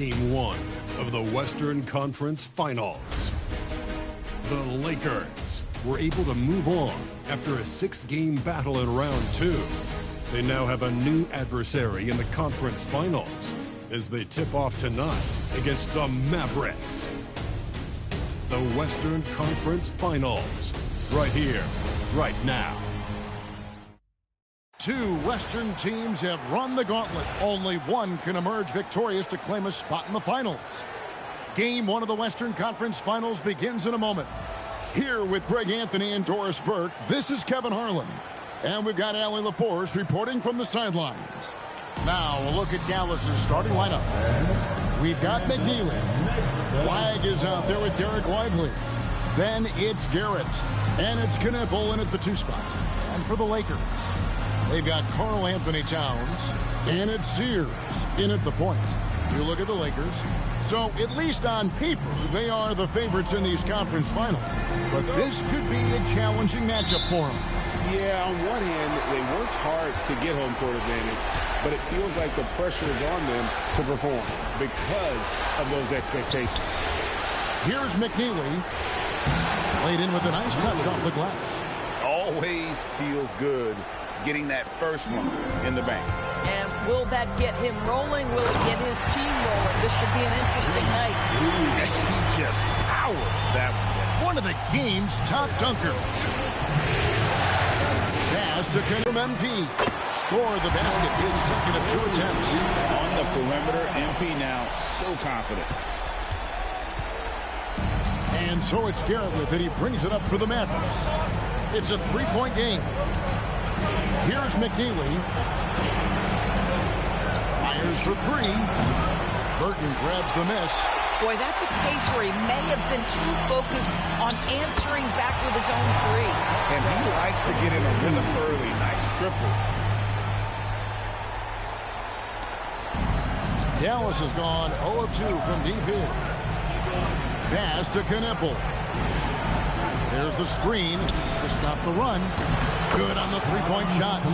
Game 1 of the Western Conference Finals. The Lakers were able to move on after a 6-game battle in round 2. They now have a new adversary in the conference finals as they tip off tonight against the Mavericks. The Western Conference Finals, right here, right now. Two Western teams have run the gauntlet. Only one can emerge victorious to claim a spot in the finals. Game 1 of the Western Conference Finals begins in a moment. Here with Greg Anthony and Doris Burke, this is Kevin Harlan. And we've got Allie LaForce reporting from the sidelines. Now a look at Dallas's starting lineup. We've got McNeely. Flagg is out there with Derek Lively. Then it's Garrett. And it's Knipple in at the 2 spot. And for the Lakers, they've got Karl Anthony Towns. And it's Sears in at the point. You look at the Lakers. So, at least on paper, they are the favorites in these conference finals. But this could be a challenging matchup for them. Yeah, on one hand, they worked hard to get home court advantage, but it feels like the pressure is on them to perform because of those expectations. Here's McNeely. Laid in with a nice touch off the glass. Always feels good getting that first one in the bank. And will that get him rolling? Will it get his team rolling? This should be an interesting night. He just powered that one. One of the game's top dunkers. Pass to from MP. Score the basket, his second of 2 attempts. On the perimeter, MP now so confident. And so it's Garrett with it. He brings it up for the Mavericks. It's a 3-point game. Here's McNeely. Fires for 3. Burton grabs the miss. Boy, that's a case where he may have been too focused on answering back with his own 3. And he likes to get in a rhythm early. Nice triple. Dallas has gone 0 of 2 from deep here. Pass to Knipple. There's the screen to stop the run. Good on the 3-point shot.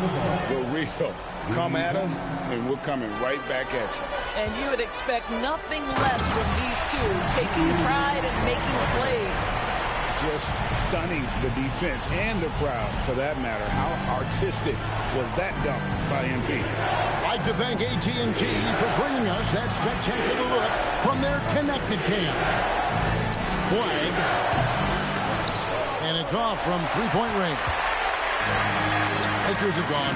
The real. Come at us, and we're coming right back at you. And you would expect nothing less from these two, taking pride and making plays. Just stunning the defense and the crowd, for that matter. How artistic was that dunk by MP? I'd like to thank AT&T for bringing us that spectacular look from their connected cam. Flagg. And it's off from 3-point range. Lakers have gone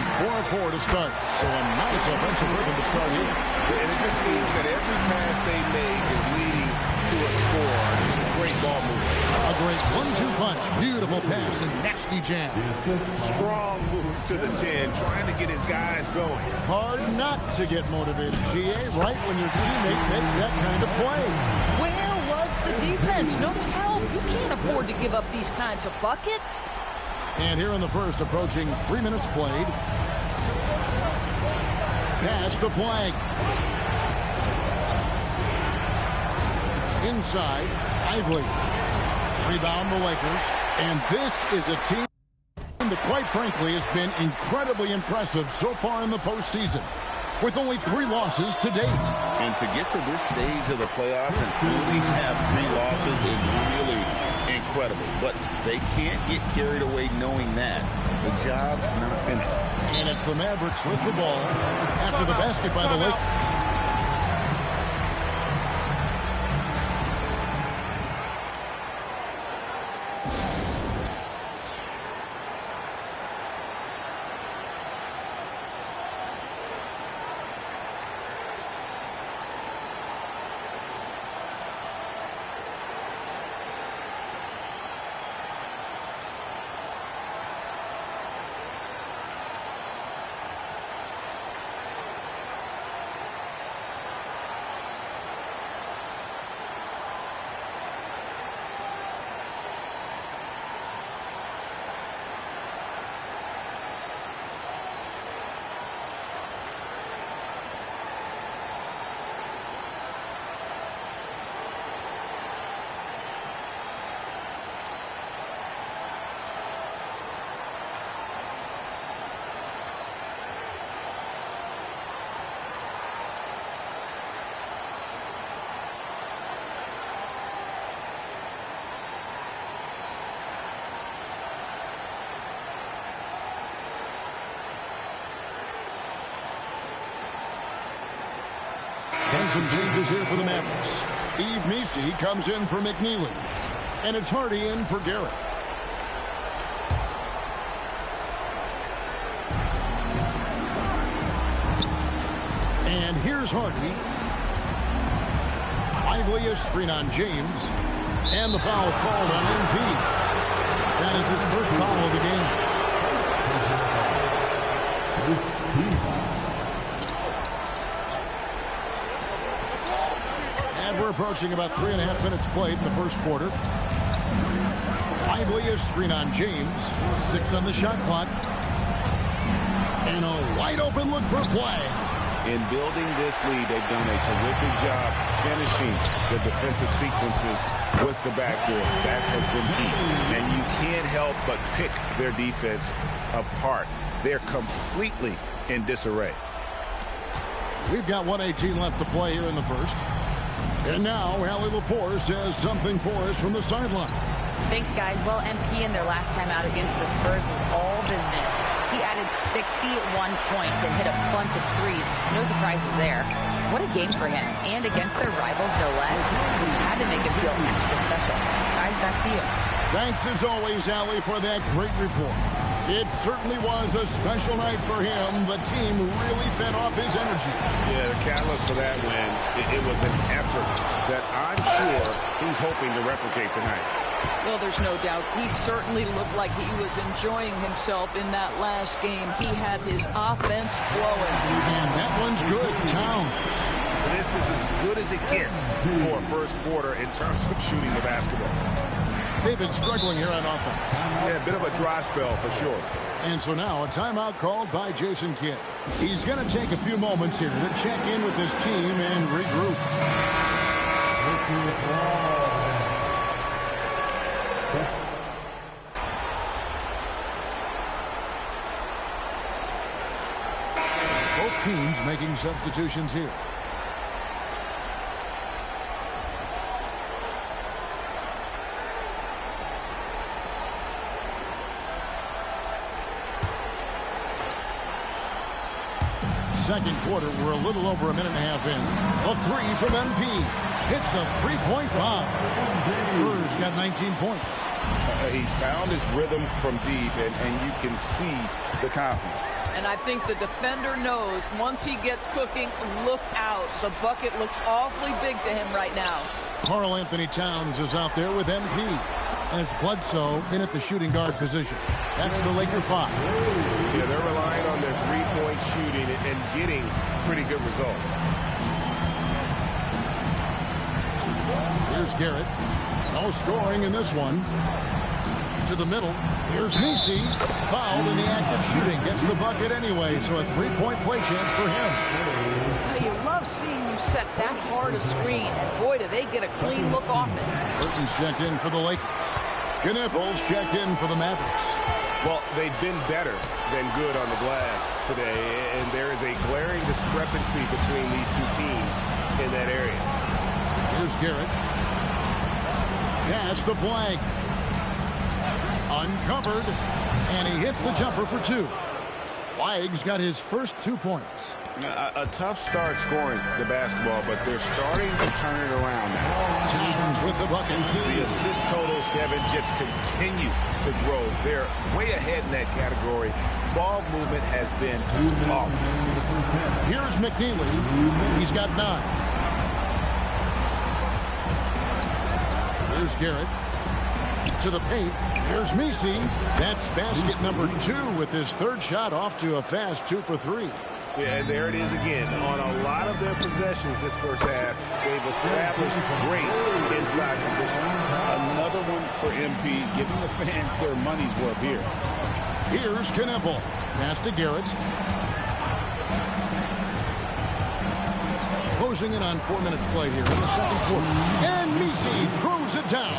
4-4 to start, so a nice offensive rhythm to start here. And it just seems that every pass they make is leading to a score. It's a great ball movement. A great 1-2 punch, beautiful pass, and nasty jam. Strong move to the 10, trying to get his guys going. Hard not to get motivated, GA, right when your teammate makes that kind of play. Where was the defense? No help. You can't afford to give up these kinds of buckets. And here in the first, approaching 3 minutes played. Pass to Flagg. Inside, Lively. Rebound the Lakers. And this is a team that, quite frankly, has been incredibly impressive so far in the postseason, with only 3 losses to date. And to get to this stage of the playoffs and only have 3 losses is really incredible. But they can't get carried away knowing that the job's not finished. And it's the Mavericks with the ball after the basket by the Lakers. And some changes here for the Mavericks. Eve Messi comes in for McNeely. And it's Hardy in for Garrett. And here's Hardy. Lively a screen on James. And the foul called on MP. That is his first foul of the game. And we're approaching about 3.5 minutes played in the first quarter. Lively a screen on James. 6 on the shot clock. And a wide open look for Flag. In building this lead, they've done a terrific job finishing the defensive sequences with the backboard. That has been key. And you can't help but pick their defense apart. They're completely in disarray. We've got 1:18 left to play here in the first. And now, Allie LaForce has something for us from the sideline. Thanks, guys. Well, MP in their last time out against the Spurs was all business. He added 61 points and hit a bunch of threes. No surprises there. What a game for him. And against their rivals, no less, which had to make him feel extra special. Guys, back to you. Thanks as always, Allie, for that great report. It certainly was a special night for him. The team really fed off his energy. Yeah, the catalyst for that win, it was an effort that I'm sure he's hoping to replicate tonight. Well, there's no doubt. He certainly looked like he was enjoying himself in that last game. He had his offense flowing. And that one's good. Towns. This is as good as it gets for a first quarter in terms of shooting the basketball. They've been struggling here on offense. Yeah, a bit of a dry spell for sure. And so now a timeout called by Jason Kidd. He's going to take a few moments here to check in with his team and regroup. Both teams making substitutions here. Second quarter, we're a little over a minute and a half in. A three from MP. Hits the three-point bomb. Spurs got 19 points. He's found his rhythm from deep, and you can see the confidence. And I think the defender knows once he gets cooking, look out. The bucket looks awfully big to him right now. Karl Anthony Towns is out there with MP. And it's Bledsoe in at the shooting guard position. That's the Laker 5. Yeah, they're relying on their three-point shooting and getting pretty good results. Here's Garrett. No scoring in this one. To the middle. Here's Messi. Fouled in the act of shooting. Gets the bucket anyway, so a three-point play chance for him. You love seeing him set that hard a screen. And boy, do they get a clean look off it. Burton's checked in for the Lakers. Knipples checked in for the Mavericks. Well, they've been better than good on the glass today, and there is a glaring discrepancy between these two teams in that area. Here's Garrett. Pass to Flag. Uncovered, and he hits the jumper for two. Flag's got his first 2 points. A tough start scoring the basketball, but they're starting to turn it around now. Towns with the bucket. The assist totals, Kevin, just continue to grow. They're way ahead in that category. Ball movement has been flawless. Here's McNeely. He's got 9. Here's Garrett. To the paint. Here's Messi. That's basket number 2 with his third shot off to a fast 2 for 3. Yeah, and there it is again. On a lot of their possessions this first half, they've established great inside position. Another one for MP, giving the fans their money's worth here. Here's Knippel. Pass to Garrett. Closing in on 4 minutes played here in the second quarter. And Messi throws it down.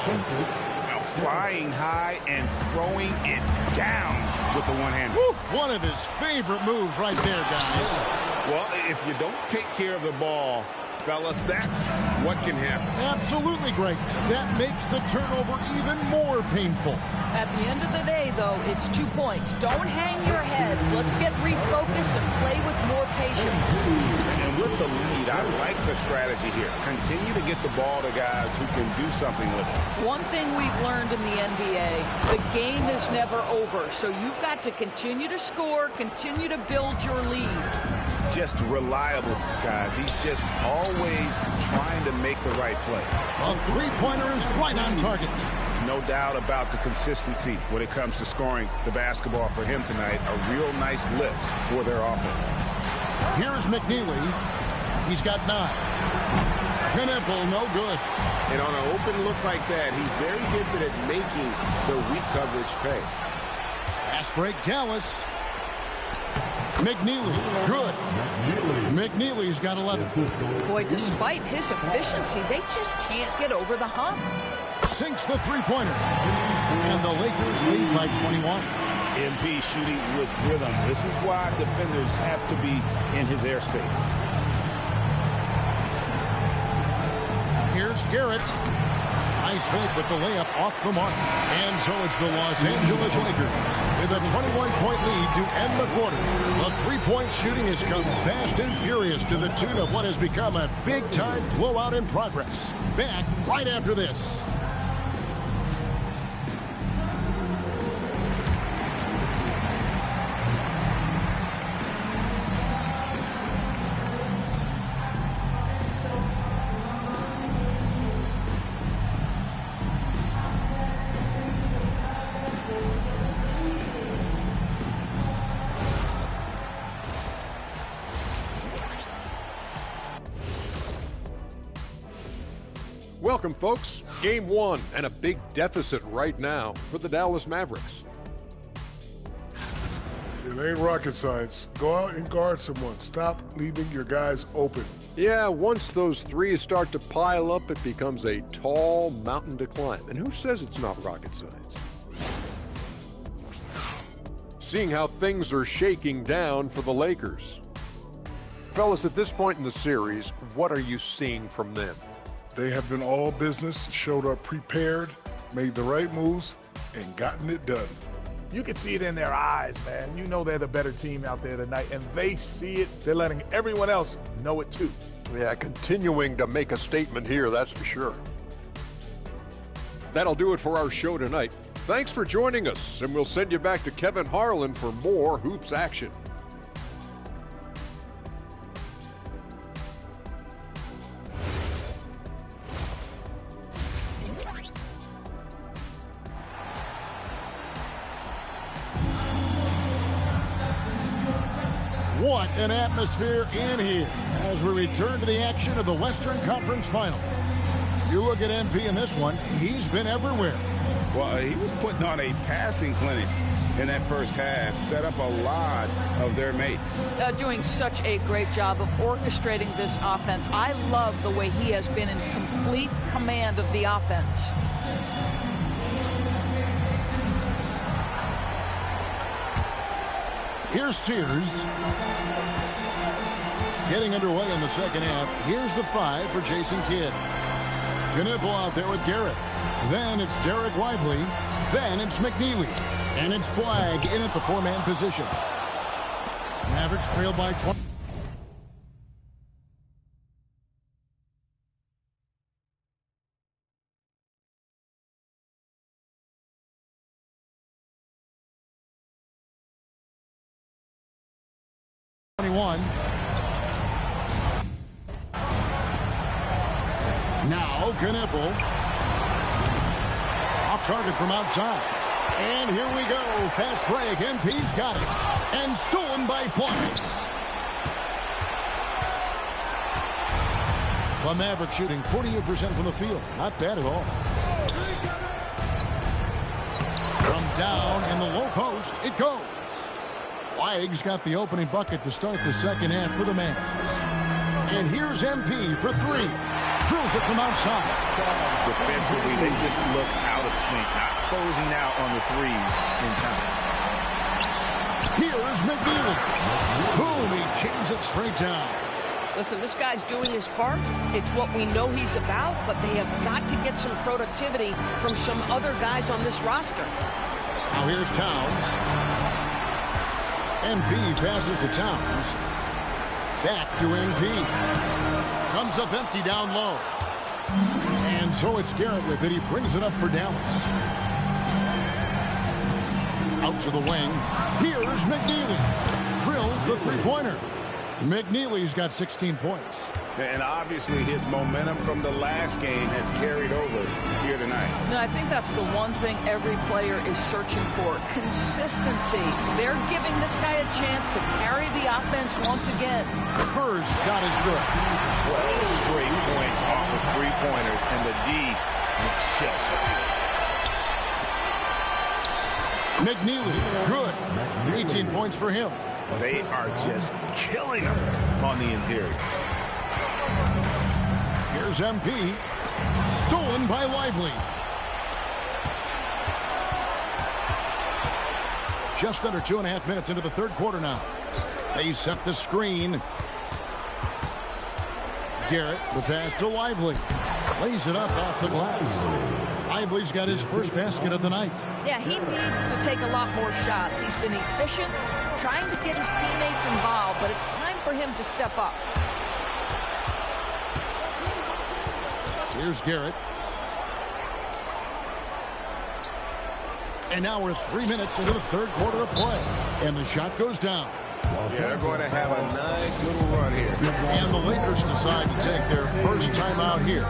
Flying high and throwing it down with the one-hander. One of his favorite moves right there, guys. Well, if you don't take care of the ball, Fellas, that's what can happen. Absolutely great. That makes the turnover even more painful. At the end of the day, though, it's 2 points. Don't hang your heads. Let's get refocused and play with more patience. And with the lead, I like the strategy here. Continue to get the ball to guys who can do something with it. One thing we've learned in the NBA, the game is never over. So you've got to continue to score, continue to build your lead. Just reliable, guys. He's just always trying to make the right play. A three-pointer is right on target. No doubt about the consistency when it comes to scoring the basketball for him tonight. A real nice lift for their offense. Here's McNeely. He's got 9. Knipple, no good. And on an open look like that, he's very gifted at making the weak coverage pay. Fast break, Dallas. McNeely, good. McNeely's got 11. Boy, despite his efficiency, they just can't get over the hump. Sinks the three-pointer. And the Lakers lead by 21. MP shooting with rhythm. This is why defenders have to be in his airspace. Here's Garrett. Nice fake with the layup off the mark. And so it's the Los Angeles Lakers with a 21-point lead to end the quarter. The three-point shooting has come fast and furious to the tune of what has become a big-time blowout in progress. Back right after this. Welcome, folks. Game 1 and a big deficit right now for the Dallas Mavericks. It ain't rocket science. Go out and guard someone. Stop leaving your guys open. Yeah, once those threes start to pile up, it becomes a tall mountain to climb. And who says it's not rocket science? Seeing how things are shaking down for the Lakers. Fellas, at this point in the series, what are you seeing from them? They have been all business, showed up prepared, made the right moves, and gotten it done. You can see it in their eyes, man. You know they're the better team out there tonight, and they see it. They're letting everyone else know it, too. Yeah, continuing to make a statement here, that's for sure. That'll do it for our show tonight. Thanks for joining us, and we'll send you back to Kevin Harlan for more hoops action. What an atmosphere in here as we return to the action of the Western Conference Finals. You look at MP in this one, he's been everywhere. Well, he was putting on a passing clinic in that first half, set up a lot of their mates. Doing such a great job of orchestrating this offense. I love the way he has been in complete command of the offense. Here's Sears. Getting underway in the second half. Here's the 5 for Jason Kidd. Knipple out there with Garrett. Then it's Derek Lively. Then it's McNeely. And it's Flag in at the 4-man position. Mavericks trail by 20. Now Knipple. Off target from outside. And here we go. Fast break. MP's got it. And stolen by Flag. The Mavericks shooting 48% from the field. Not bad at all. From down in the low post, it goes. Flag's got the opening bucket to start the second half for the Mavs. And here's MP for 3. Drills it from outside. Defensively, they just look out of sync, not closing out on the threes in time. Here's McNeely. Boom, he chains it straight down. Listen, this guy's doing his part. It's what we know he's about, but they have got to get some productivity from some other guys on this roster. Now here's Towns. MP passes to Towns. Back to MP. Comes up empty down low. And so it's Garrett with it. He brings it up for Dallas. Out to the wing. Here's McNeely. Drills the three-pointer. McNeely's got 16 points. And obviously his momentum from the last game has carried over here tonight. No, I think that's the one thing every player is searching for. Consistency. They're giving this guy a chance to carry the offense once again. Kerr's shot is good. 12 straight points off of three-pointers, and the D looks Chelsea. McNeely, good. 18 points for him. They are just killing him on the interior. Here's MP. Stolen by Lively. Just under 2.5 minutes into the third quarter now. They set the screen. Garrett, the pass to Lively. Lays it up off the glass. Lively's got his first basket of the night. Yeah, he needs to take a lot more shots. He's been efficient, trying to get his teammates involved, but it's time for him to step up. Here's Garrett. And now we're 3 minutes into the third quarter of play. And the shot goes down. Yeah, they're going to have a nice little run here. And the Lakers decide to take their first time out here.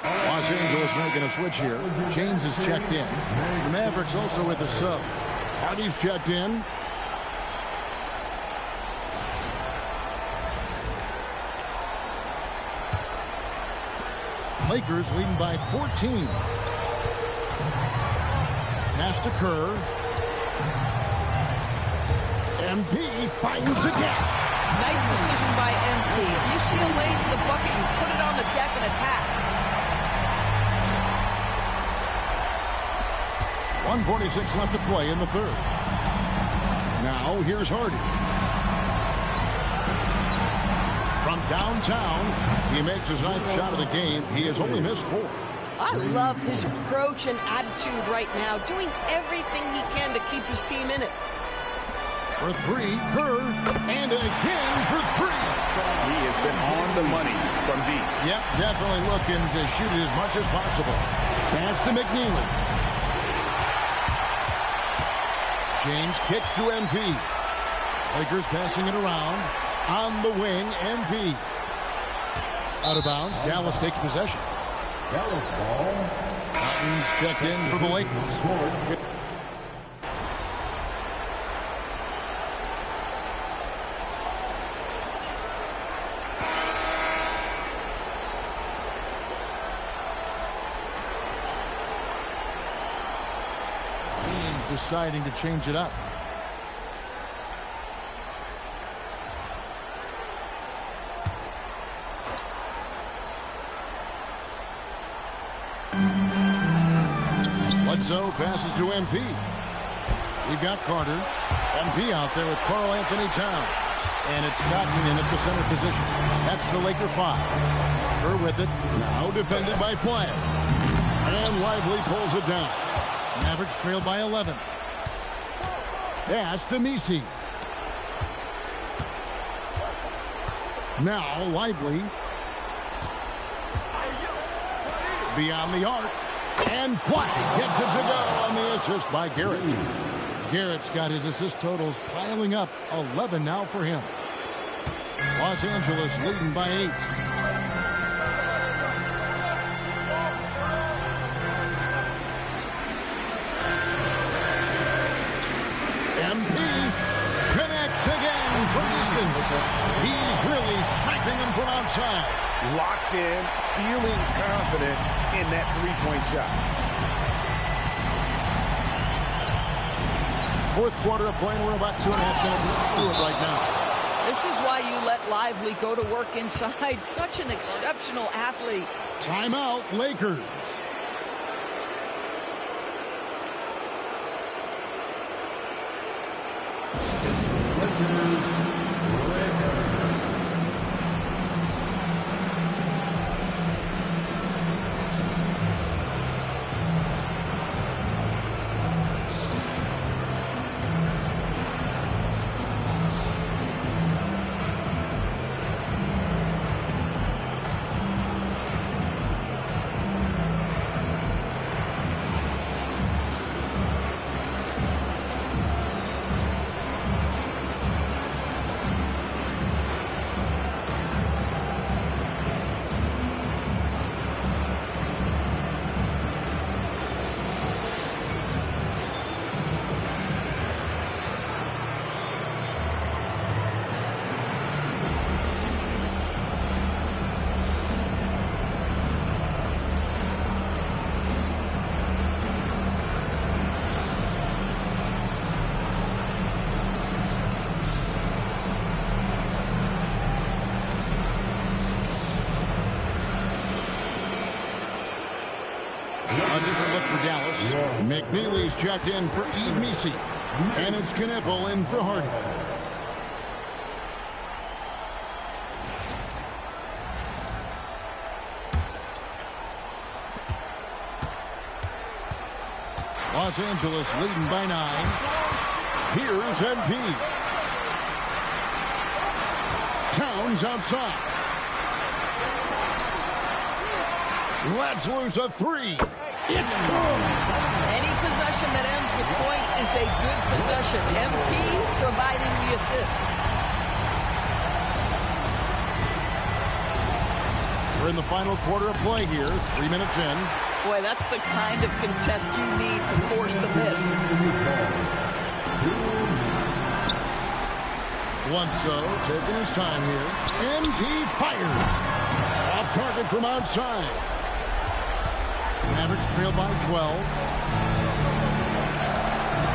Los Angeles making a switch here. James is checked in. The Mavericks also with a sub. Hardy's checked in. Lakers leading by 14. Pass to Kerr. MP finds a gap. Nice decision by MP. If you see a lane for the bucket, you put it on the deck and attack. 1:46 left to play in the third. Now here's Hardy. From downtown, he makes his ninth shot of the game. He has only missed 4. I love his approach and attitude right now, doing everything he can to keep his team in it. For 3, Kerr, and again for 3. He has been on the money from deep. Yep, definitely looking to shoot it as much as possible. Pass to McNeely. James kicks to MP. Lakers passing it around. On the wing, MP. Out of bounds, Dallas takes possession. Dallas ball. Mountains checked in for the Lakers. Deciding to change it up. Bledsoe passes to MP. We've got Carter. MP out there with Karl Anthony Towns. And it's Cotton in at the center position. That's the Laker 5. Kerr with it. Now defended by Flagg. And Lively pulls it down. Mavericks trail by 11. Pass to Messi. Now Lively. Beyond the arc. And Flag gets it to go on the assist by Garrett. Garrett's got his assist totals piling up. 11 now for him. Los Angeles leading by 8. MP connects again from distance. He's really sniping him from outside. Locked in, feeling confident in that three-point shot. Fourth quarter of play, and we're about 2.5 minutes through it right now. This is why you let Lively go to work inside. Such an exceptional athlete. Timeout, Lakers. A different look for Dallas. McNeely's checked in for Messi. And it's Knipple in for Hardy. Los Angeles leading by 9. Here's MP. Towns outside. Let's lose a 3. It's good. Any possession that ends with points is a good possession. MP providing the assist. We're in the final quarter of play here. 3 minutes in. Boy, that's the kind of contest you need to force the miss. Bledsoe taking his time here. MP fires. Off target from outside. Mavericks trail by 12.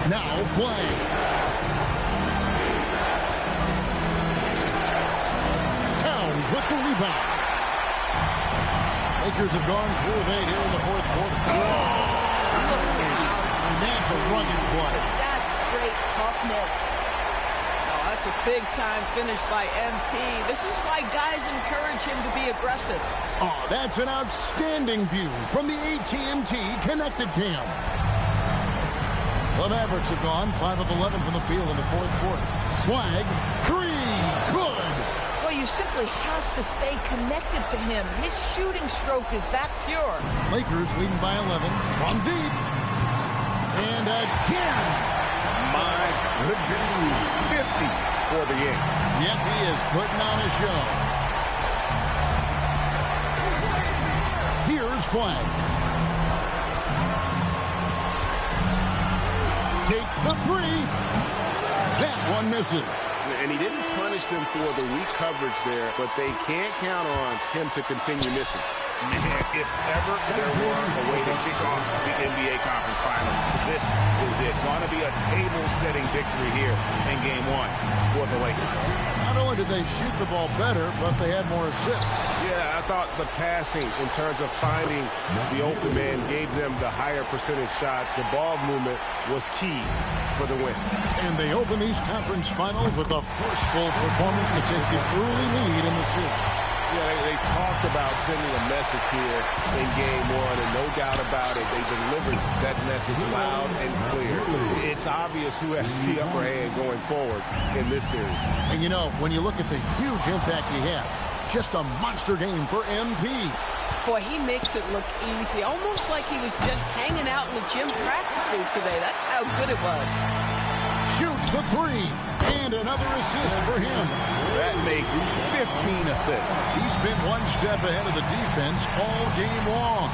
Now Flay. Towns with the rebound. Lakers have gone through with 8 here in the fourth quarter. That's a rugged play. That's straight toughness. Oh, that's a big-time finish by MP. This is why guys encourage him to be aggressive. Oh, that's an outstanding view from the AT&T Connected Cam. The Mavericks have gone 5 of 11 from the field in the fourth quarter. Flag, 3, good. Well, you simply have to stay connected to him. His shooting stroke is that pure. Lakers leading by 11 from deep. And again. My goodness, 50 for the game. Yep, he is putting on a show. Here's Flag. Takes the 3. That one misses. And he didn't punish them for the weak coverage there, but they can't count on him to continue missing. Man, if ever there were a way to kick off the NBA Conference Finals, this is it. Going to be a table-setting victory here in Game 1 for the Lakers. Not only did they shoot the ball better, but they had more assists. Yeah, I thought the passing in terms of finding the open man gave them the higher percentage shots. The ball movement was key for the win. And they open these conference finals with a forceful performance to take the early lead in the series. Yeah, they talked about sending a message here in game one, and no doubt about it, they delivered that message loud and clear. It's obvious who has the upper hand going forward in this series. And you know, when you look at the huge impact he had, just a monster game for MP. Boy, he makes it look easy, almost like he was just hanging out in the gym practicing today. That's how good it was. Shoots the three, and another assist for him. That makes 15 assists. He's been one step ahead of the defense all game long.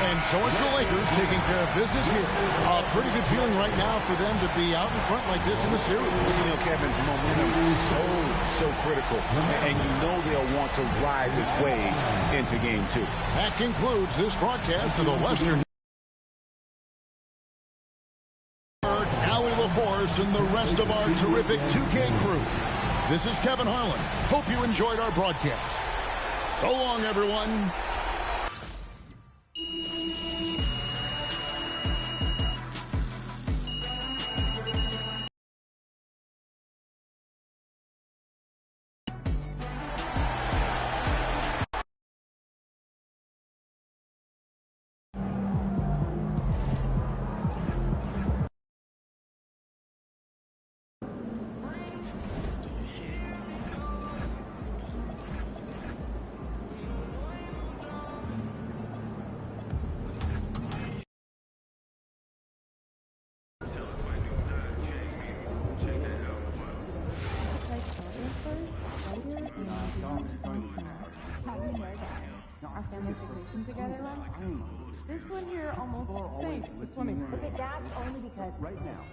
And so it's the Lakers taking care of business here. A pretty good feeling right now for them to be out in front like this in the series. You know, Kevin, momentum is so critical. And you know they'll want to ride this wave into game two. That concludes this broadcast of the Western. Allie LaForce and the rest of our terrific 2K crew. This is Kevin Harlan. Hope you enjoyed our broadcast. So long, everyone. Our family vacation together last time. This one here almost the same. This one is. Okay, that's only because right now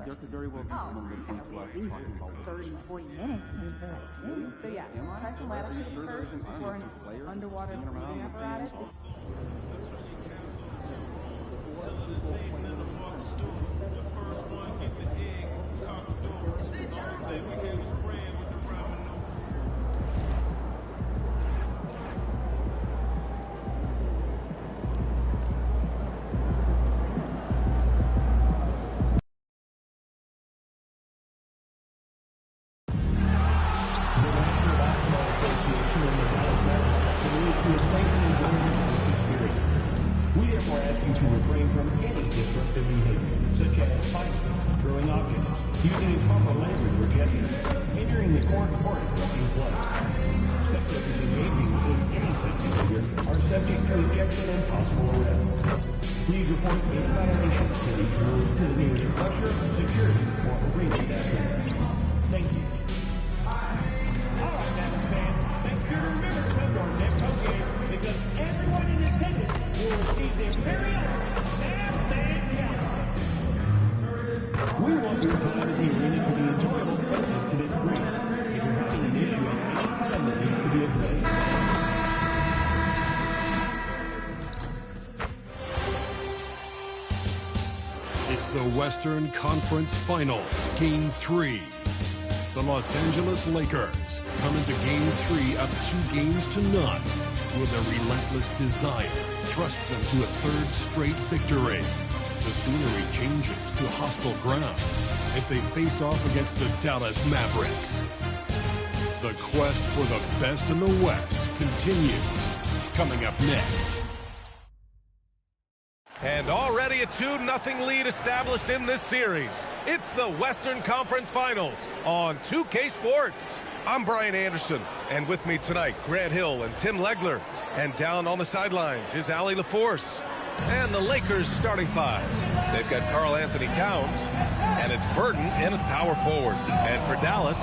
there could very well be someone listening to us talking about 30, 40 minutes into so yeah, try some latitude first before an underwater breathing apparatus. We therefore ask you to refrain from any disruptive behavior, such as fighting, throwing objects, using improper language or gestures, hindering the court or interrupting play. Spectators engaging in any such behavior are subject to ejection and possible arrest. Please report any violations to these rules to the nearest usher, security, or arena staff member. Thank you. All right, Master fans, make sure to remember to come to our next home game because everyone in attendance will receive their very own Stand Challenge. We want your time at the arena to be enjoyable and incident-free. If you're having an issue at any time that needs to be addressed, it's the Western Conference Finals, Game 3. The Los Angeles Lakers come into Game 3 up 2-0 with a relentless desire thrust them to a third straight victory. The scenery changes to hostile ground as they face off against the Dallas Mavericks. The quest for the best in the West continues. Coming up next. And already a 2-0 lead established in this series. It's the Western Conference Finals on 2K Sports. I'm Brian Anderson, and with me tonight, Grant Hill and Tim Legler. And down on the sidelines is Allie LaForce. And the Lakers starting five. They've got Karl Anthony Towns, and it's Burton in at power forward. And for Dallas,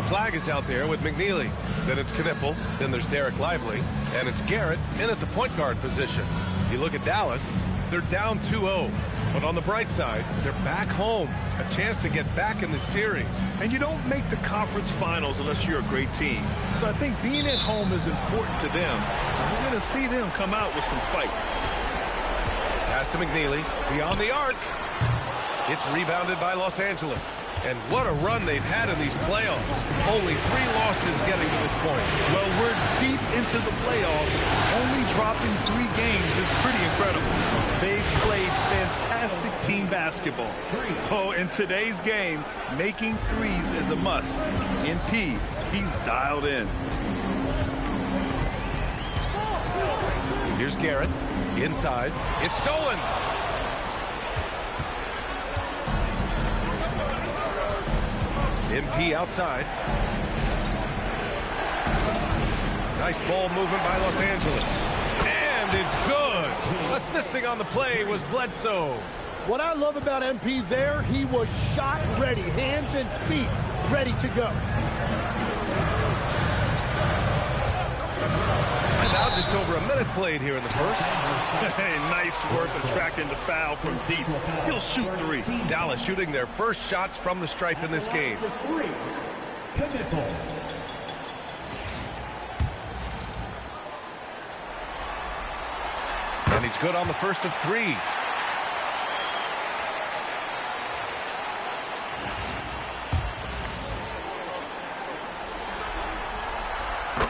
Flag is out there with McNeely. Then it's Knipple, then there's Derek Lively, and it's Garrett in at the point guard position. You look at Dallas, they're down 2-0. But on the bright side, they're back home. A chance to get back in the series. And you don't make the conference finals unless you're a great team. So I think being at home is important to them. We're going to see them come out with some fight. Pass to McNeely, beyond the arc. It's rebounded by Los Angeles. And what a run they've had in these playoffs. Only 3 losses getting to this point. Well, we're deep into the playoffs. Only dropping 3 games is pretty incredible. They've played fantastic. fantastic team basketball. Oh, in today's game, making threes is a must. MP, he's dialed in. Here's Garrett. Inside. It's stolen. MP outside. Nice ball movement by Los Angeles. And it's good. Assisting on the play was Bledsoe. What I love about MP there, he was shot ready. Hands and feet ready to go. And now just over a minute played here in the first. Hey, nice work attracting the foul from deep. He'll shoot three. Dallas shooting their first shots from the stripe in this game. And he's good on the first of three.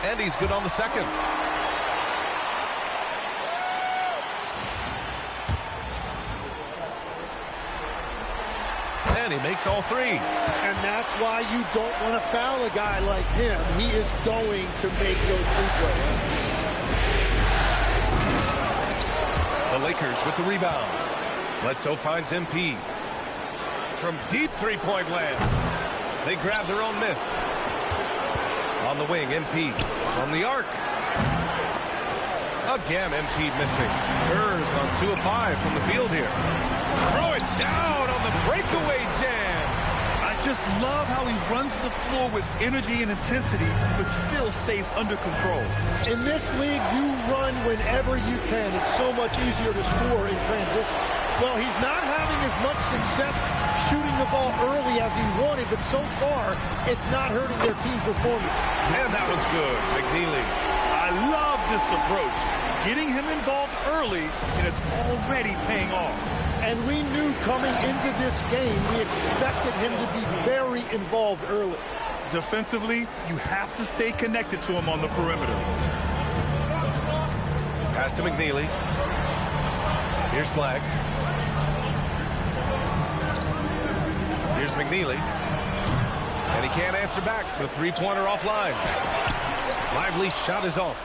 And he's good on the second. And he makes all three. And that's why you don't want to foul a guy like him. He is going to make those free throws. The Lakers with the rebound. Bledsoe finds MP. From deep three-point land. They grab their own miss. On the wing, MP from the arc. Again, MP missing. Kerr's gone 2 of 5 from the field here. Throw it down on the breakaway jam. I just love how he runs the floor with energy and intensity, but still stays under control. In this league, you run whenever you can. It's so much easier to score in transition. Well, he's not having as much success shooting the ball early as he wanted, but so far, it's not hurting their team performance. And that was good. McNeely. I love this approach. Getting him involved early, and it's already paying off. And we knew coming into this game, we expected him to be very involved early. Defensively, you have to stay connected to him on the perimeter. Pass to McNeely. Here's Flag. Here's McNeely. And he can't answer back. The three-pointer offline. Lively's shot is off.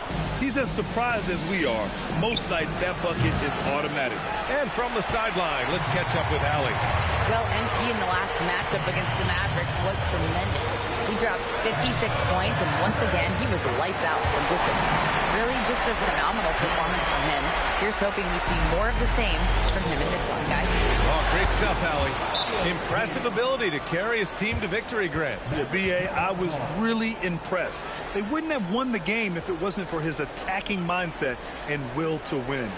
He's as surprised as we are. Most nights, that bucket is automatic. And from the sideline, let's catch up with Allie. Well, MP in the last matchup against the Mavericks was tremendous. He dropped 56 points, and once again, he was lights out from distance. Really just a phenomenal performance from him. Here's hoping we see more of the same from him in this one, guys. Oh, great stuff, Allie. Impressive ability to carry his team to victory, Grant. Yeah, B.A., I was really impressed. They wouldn't have won the game if it wasn't for his attacking mindset and will to win.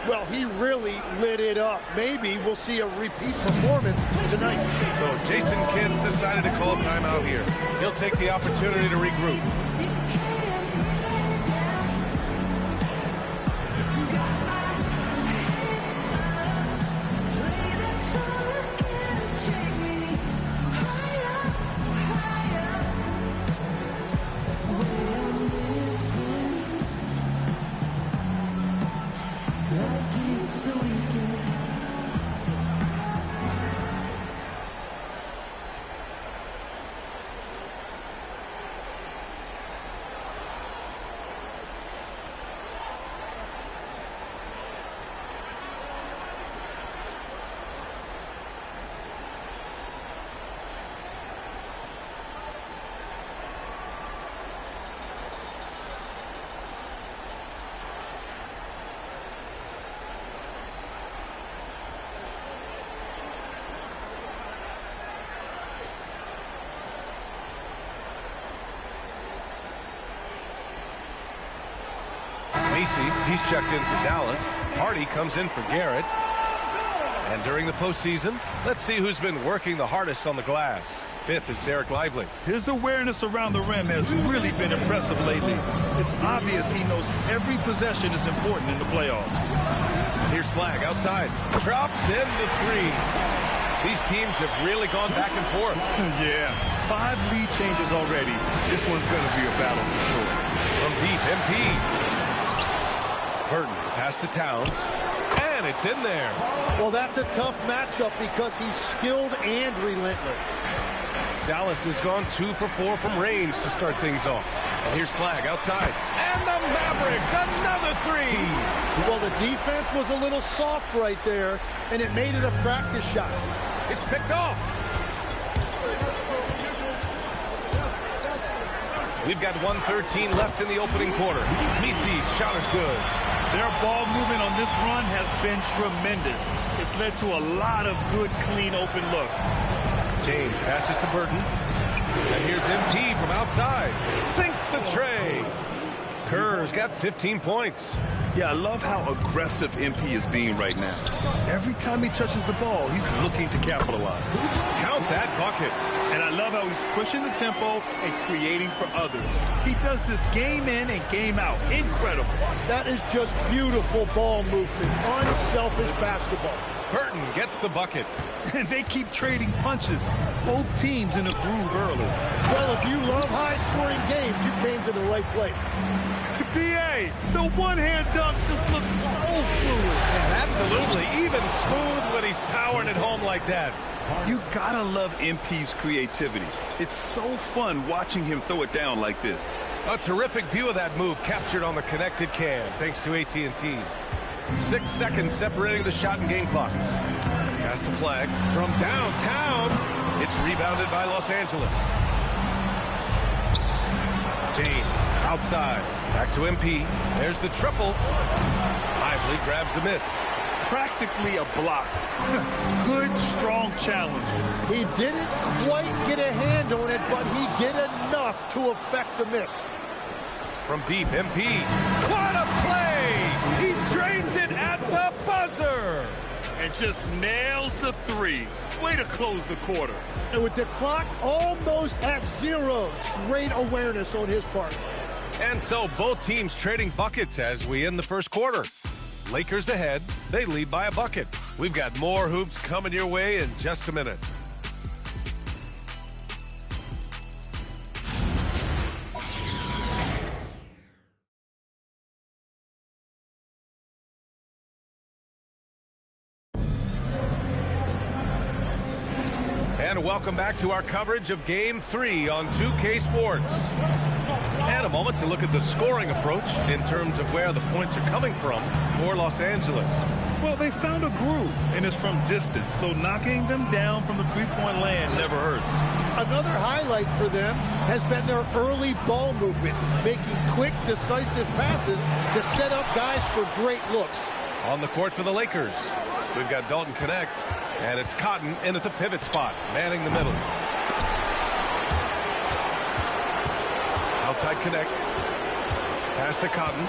Well, he really lit it up. Maybe we'll see a repeat performance tonight. So Jason Kidd's decided to call timeout here. He'll take the opportunity to regroup. He's checked in for Dallas. Hardy comes in for Garrett. And during the postseason, let's see who's been working the hardest on the glass. Fifth is Derek Lively. His awareness around the rim has really been impressive lately. It's obvious he knows every possession is important in the playoffs. Here's Flag outside. Drops in the three. These teams have really gone back and forth. Yeah, 5 lead changes already. This one's going to be a battle for sure. From deep, MP. Burton, pass to Towns. And it's in there. Well, that's a tough matchup because he's skilled and relentless. Dallas has gone 2 for 4 from range to start things off. And here's Flag outside. And the Mavericks, another 3. Well, the defense was a little soft right there, and it made it a practice shot. It's picked off. We've got 1:13 left in the opening quarter. Misi's shot is good. Their ball movement on this run has been tremendous. It's led to a lot of good, clean, open looks. James passes to Burton. And here's MP from outside. Sinks the tray. Kerr's got 15 points. Yeah, I love how aggressive MP is being right now. Every time he touches the ball, he's looking to capitalize. Count that bucket. And I love how he's pushing the tempo and creating for others. He does this game in and game out. Incredible. That is just beautiful ball movement. Unselfish basketball. Burton gets the bucket. And they keep trading punches. Both teams in a groove early. Well, if you love high-scoring games, you came to the right place. BA, the one-hand dunk just looks so fluid. Absolutely. Even smooth when he's powering it home like that. You gotta love MP's creativity. It's so fun watching him throw it down like this. A terrific view of that move captured on the connected cam, thanks to AT&T. 6 seconds separating the shot and game clocks. Pass to Flag from downtown. It's rebounded by Los Angeles. James outside. Back to MP. There's the triple. Lively grabs the miss. Practically a block. Good, strong challenge. He didn't quite get a hand on it, but he did enough to affect the miss. From deep, MP. What a play! He drains it at the buzzer! And just nails the 3. Way to close the quarter. And with the clock almost at 0, great awareness on his part. And so both teams trading buckets as we end the first quarter. Lakers ahead. They lead by a bucket. We've got more hoops coming your way in just a minute. And welcome back to our coverage of Game 3 on 2K Sports. And a moment to look at the scoring approach in terms of where the points are coming from for Los Angeles. Well, they found a groove, and it's from distance, so knocking them down from the three-point land never hurts. Another highlight for them has been their early ball movement, making quick, decisive passes to set up guys for great looks. On the court for the Lakers, we've got Dalton Connect, and it's Cotton in at the pivot spot, manning the middle. Outside Connect. Pass to Cotton.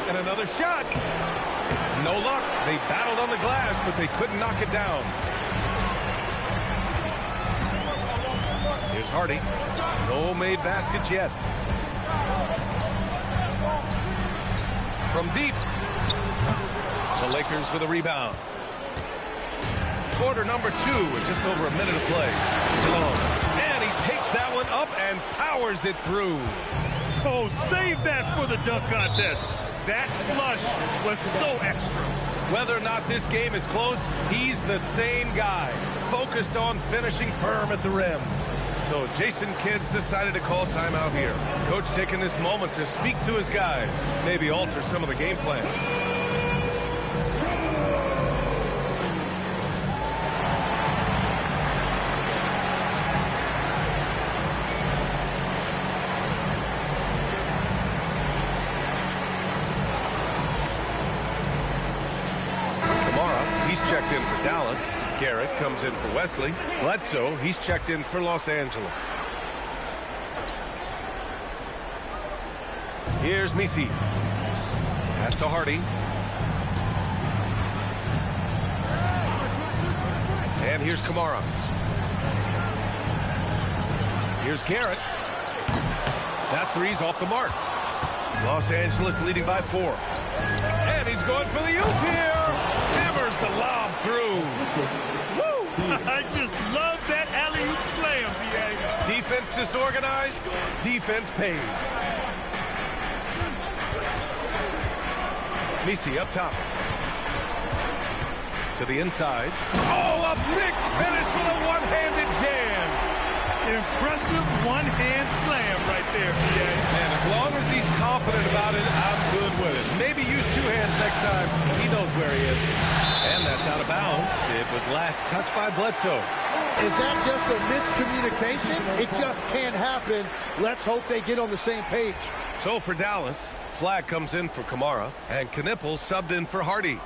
And another shot. No luck. They battled on the glass, but they couldn't knock it down. Here's Hardy. No made baskets yet. From deep. The Lakers with a rebound. Quarter number 2 with just over a minute of play. Slow. And he takes that one up and powers it through. Oh, save that for the dunk contest. That flush was so extra. Whether or not this game is close, he's the same guy, focused on finishing firm at the rim. So Jason Kidd's decided to call timeout here. Coach taking this moment to speak to his guys, maybe alter some of the game plan. Checked in for Dallas. Garrett comes in for Wesley. Bledsoe, he's checked in for Los Angeles. Here's Misi. Pass to Hardy. And here's Kamara. Here's Garrett. That three's off the mark. Los Angeles leading by 4. And he's going for the oop here. Hammers the lob through. Woo! I just love that alley-oop slam, B.A. Defense disorganized. Defense pays. Misi up top. To the inside. Oh, a big finish with a one-handed jam. Impressive one-hand slam right there, PA. And as long as he's confident about it, I'm good with it. Maybe use two hands next time. He knows where he is. And that's out of bounds. It was last touched by Bledsoe. Is that just a miscommunication? It just can't happen. Let's hope they get on the same page. So for Dallas, flag comes in for Kamara, and Knippel subbed in for Hardy.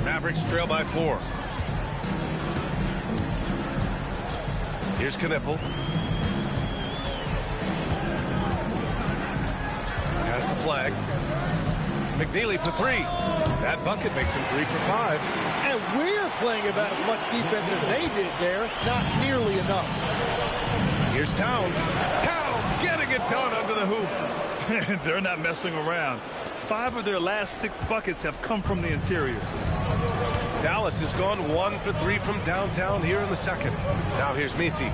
Mavericks trail by 4. Here's Knippel. Has the flag. McNeely for 3. That bucket makes him 3 for 5. And we're playing about as much defense as they did there. Not nearly enough. Here's Towns. Towns getting it done under the hoop. They're not messing around. 5 of their last 6 buckets have come from the interior. Dallas has gone 1 for 3 from downtown here in the second. Now here's Messi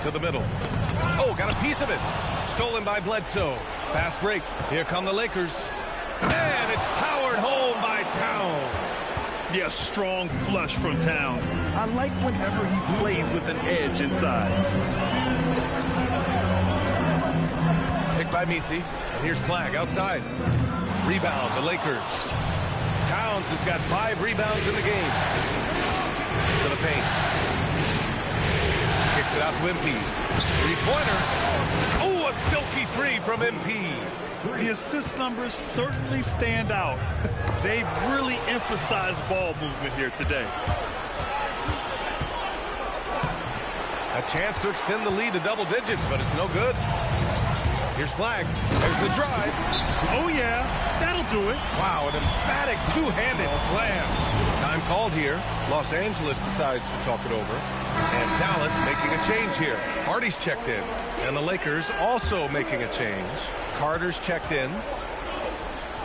to the middle. Oh, got a piece of it. Stolen by Bledsoe. Fast break. Here come the Lakers. And it's powered home by Towns. Yeah, strong flush from Towns. I like whenever he plays with an edge inside. Picked by Messi. And here's flag outside. Rebound, the Lakers. Towns has got 5 rebounds in the game. To the paint. Kicks it out to MP. Three-pointer. Oh, a silky 3 from MP. The assist numbers certainly stand out. They've really emphasized ball movement here today. A chance to extend the lead to double digits, but it's no good. Here's flag. There's the drive. Oh, yeah. That'll do it. Wow, an emphatic two-handed slam. Time called here. Los Angeles decides to talk it over. And Dallas making a change here. Hardy's checked in. And the Lakers also making a change. Carter's checked in.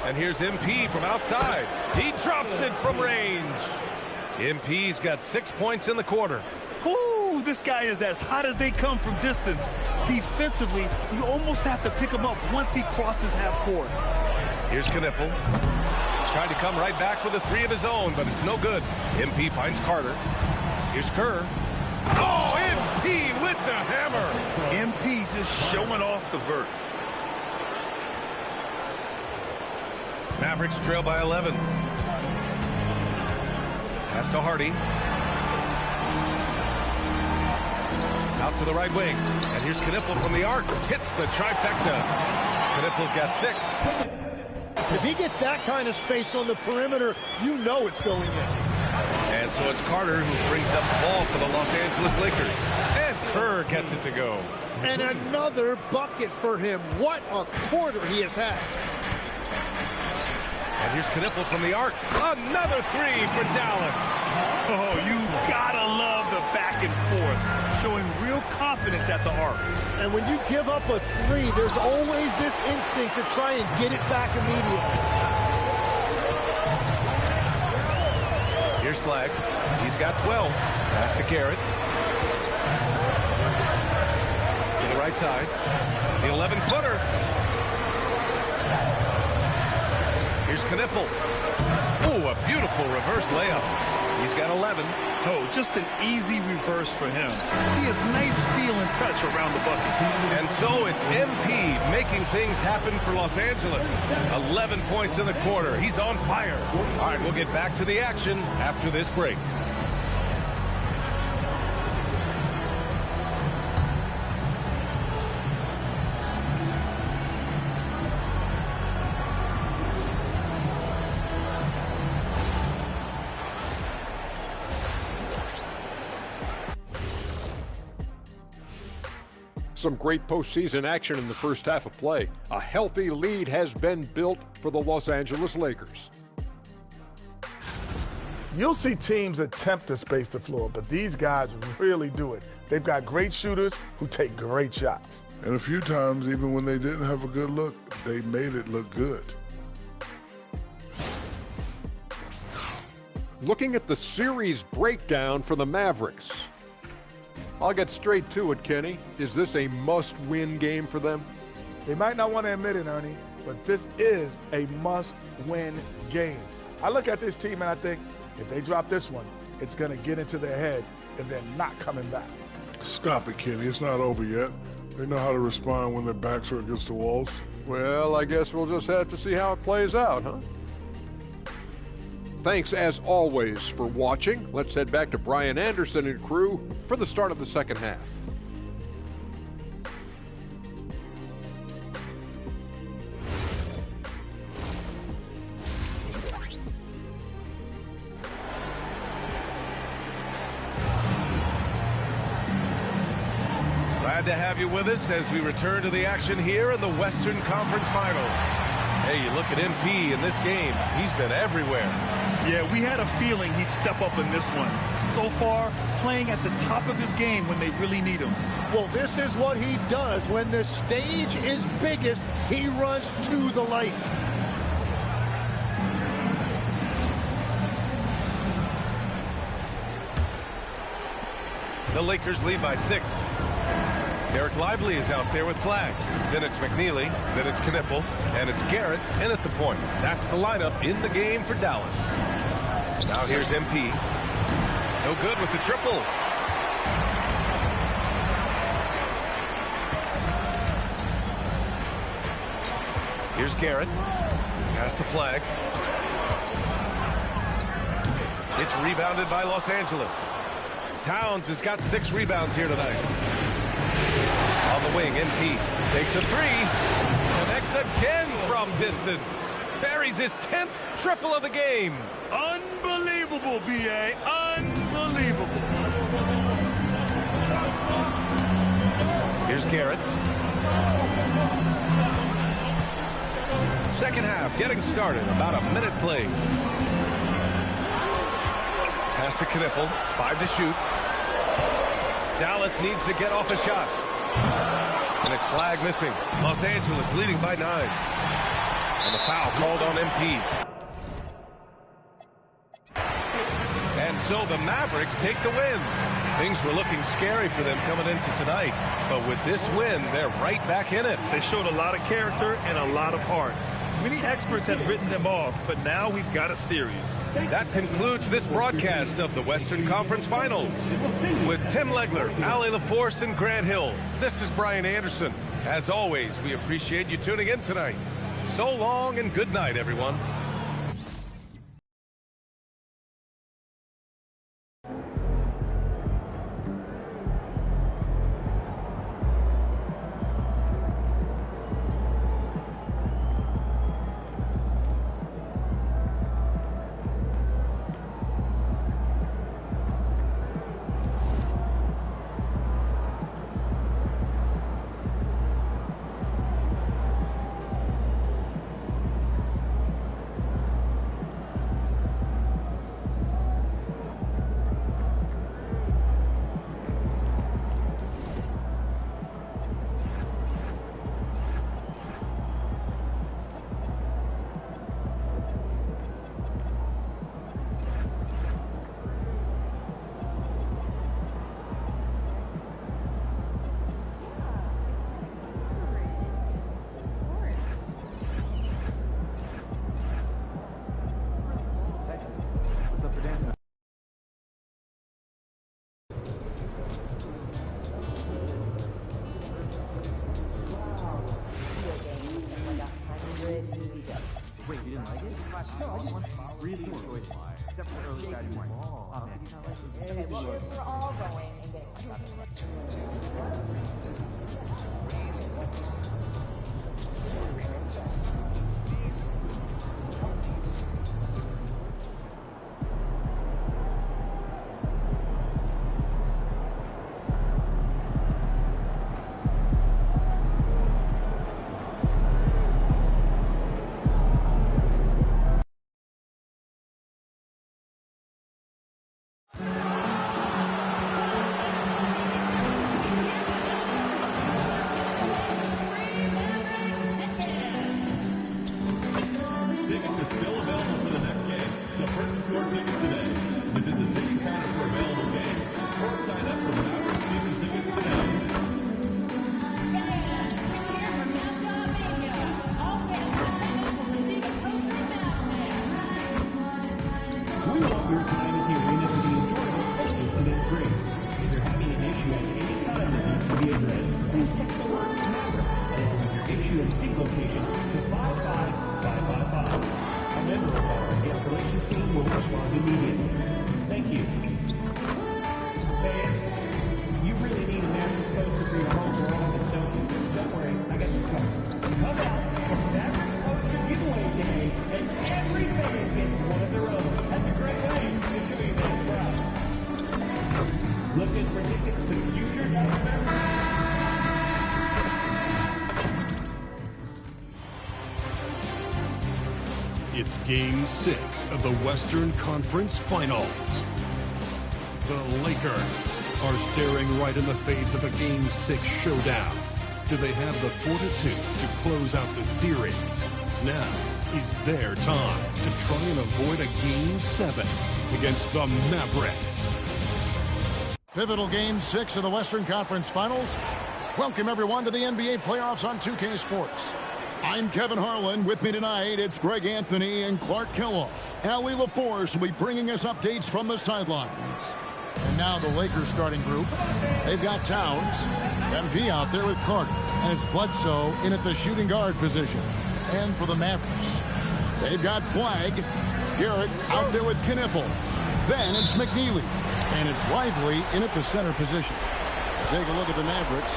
And here's MP from outside. He drops it from range. MP's got 6 points in the quarter. Ooh, this guy is as hot as they come from distance. Defensively, you almost have to pick him up once he crosses half court. Here's Knippel. Trying to come right back with a 3 of his own, but it's no good. MP finds Carter. Here's Kerr. Oh, MP with the hammer. MP just showing off the vert. Mavericks trail by 11. Pass to Hardy. Out to the right wing. And here's Knippel from the arc. Hits the trifecta. Knippel's got 6. If he gets that kind of space on the perimeter, you know it's going in. And so it's Carter who brings up the ball for the Los Angeles Lakers. And Kerr gets it to go. And another bucket for him. What a quarter he has had. And here's Knippel from the arc. Another 3 for Dallas. Oh, you gotta love the back and forth. Showing real confidence at the arc. And when you give up a 3, there's always this instinct to try and get it back immediately. Here's flag. He's got 12. Pass to Garrett. To the right side. The 11-footer. Here's Knippel. Oh, a beautiful reverse layup. He's got 11. Oh, just an easy reverse for him. He has nice feel and touch around the bucket. And so it's MP making things happen for Los Angeles. 11 points in the quarter. He's on fire. All right, we'll get back to the action after this break. Some great postseason action in the first half of play. A healthy lead has been built for the Los Angeles Lakers. You'll see teams attempt to space the floor, but these guys really do it. They've got great shooters who take great shots. And a few times, even when they didn't have a good look, they made it look good. Looking at the series breakdown for the Mavericks. I'll get straight to it, Kenny. Is this a must-win game for them? They might not want to admit it, Ernie, but this is a must-win game. I look at this team and I think If they drop this one, it's going to get into their heads and they're not coming back. Stop it, Kenny. It's not over yet. They know how to respond when their backs are against the walls. Well, I guess we'll just have to see how it plays out, huh? Thanks, as always, for watching. Let's head back to Brian Anderson and crew for the start of the second half. Glad to have you with us as we return to the action here in the Western Conference Finals. Hey, you look at MP in this game, he's been everywhere. Yeah, we had a feeling he'd step up in this one. So far, playing at the top of his game when they really need him. Well, this is what he does. When the stage is biggest, he runs to the light. The Lakers lead by 6. Derek Lively is out there with flag. Then it's McNeely, then it's Knipple, and it's Garrett in at the point. That's the lineup in the game for Dallas. Now here's MP. No good with the triple. Here's Garrett. Pass to Flag. It's rebounded by Los Angeles. Towns has got 6 rebounds here tonight. On the wing, MP takes a 3. Connects again from distance. Buries his 10th triple of the game. Unbelievable, B.A. Unbelievable. Here's Garrett. Second half getting started. About a minute played. Pass to Knipple. 5 to shoot. Dallas needs to get off a shot. And it's Flag missing. Los Angeles leading by 9. And the foul called on MP. And so the Mavericks take the win. Things were looking scary for them coming into tonight. But with this win, they're right back in it. They showed a lot of character and a lot of heart. Many experts had written them off, but now we've got a series. That concludes this broadcast of the Western Conference Finals. With Tim Legler, Allie LaForce, and Grant Hill, this is Brian Anderson. As always, we appreciate you tuning in tonight. So long and good night, everyone. Wait, you didn't like it? No, I just really enjoyed it. Except for the early Saturday morning. Oh, man, you not like this? Okay, well, we're all going and getting It's Game 6 of the Western Conference Finals. The Lakers are staring right in the face of a Game 6 showdown. Do they have the fortitude to close out the series? Now is their time to try and avoid a Game 7 against the Mavericks. Pivotal Game 6 of the Western Conference Finals. Welcome, everyone, to the NBA playoffs on 2K Sports. I'm Kevin Harlan. With me tonight, it's Greg Anthony and Clark Kellogg. Allie LaForce will be bringing us updates from the sidelines. And now the Lakers starting group. They've got Towns, MP out there with Carter, and it's Bledsoe in at the shooting guard position. And for the Mavericks, they've got Flagg, Garrett out there with Knipple. Then it's McNeely, and it's Lively in at the center position. Take a look at the Mavericks.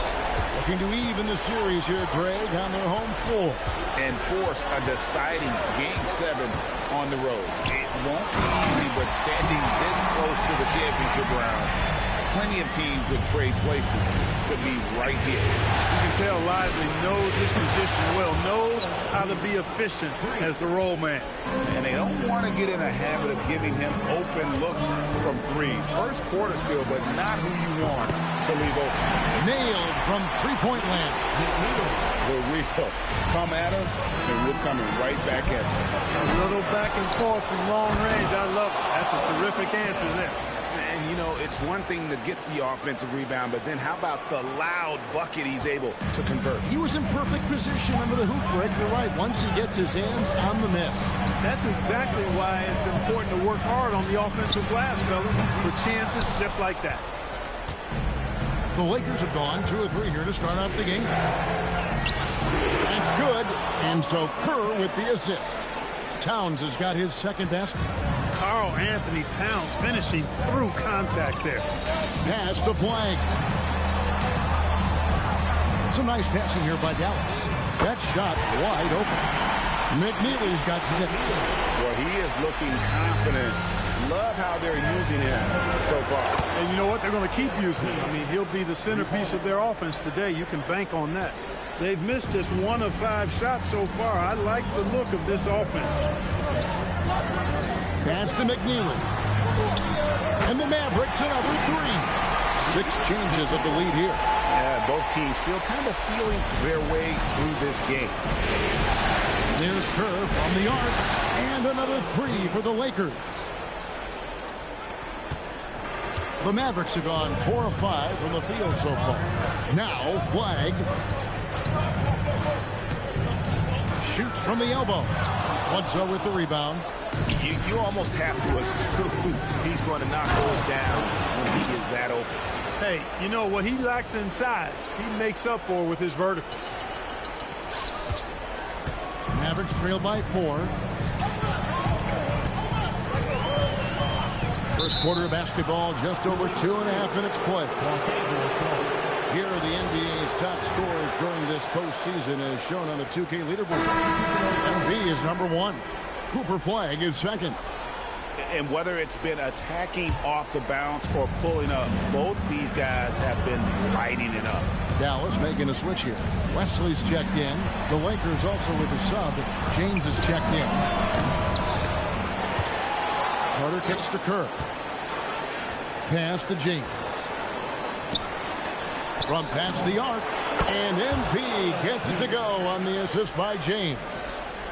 Looking to even the series here, Greg, on their home floor. And force a deciding Game 7 on the road. It won't be easy, but standing this close to the championship round, plenty of teams would trade places to be right here. You can tell Lively knows his position well, knows how to be efficient as the roll man. And they don't want to get in a habit of giving him open looks from three. First quarter still, but not who you want to leave open. Nailed from three-point land. The real come at us, and we're coming right back at you. A little back and forth from long range. I love it. That's a terrific answer there. And, you know, it's one thing to get the offensive rebound, but then how about the loud bucket he's able to convert? He was in perfect position under the hoop, Greg. You're right. Once he gets his hands on the miss. That's exactly why it's important to work hard on the offensive glass, fellas, for chances just like that. The Lakers have gone 2 or 3 here to start out the game. That's good. And so Kerr with the assist. Towns has got his second basket. Karl Anthony Towns finishing through contact there. Pass to Flagg. Some nice passing here by Dallas. That shot wide open. McNeely's got 6. Well, he is looking confident. Love how they're using him so far. And you know what? They're going to keep using him. I mean, he'll be the centerpiece of their offense today. You can bank on that. They've missed just 1 of 5 shots so far. I like the look of this offense. Pass to McNeely. And the Mavericks another 3. 6 changes of the lead here. Yeah, both teams still kind of feeling their way through this game. There's Kerr from the arc. And another 3 for the Lakers. The Mavericks have gone 4 of 5 from the field so far. Now Flagg shoots from the elbow. Bledsoe with the rebound. You almost have to assume he's going to knock those down when he is that open. Hey, you know what he lacks inside, he makes up for with his vertical. Mavericks trail by 4. First quarter of basketball, just over 2.5 minutes played. Here are the NBA's top scorers during this postseason as shown on the 2K leaderboard. MB is number 1. Cooper Flagg is second. And whether it's been attacking off the bounce or pulling up, both these guys have been lighting it up. Dallas making a switch here. Wesley's checked in. The Lakers also with a sub. James is checked in. Carter kicks to Kerr. Pass to James. From past the arc. And MP gets it to go on the assist by James.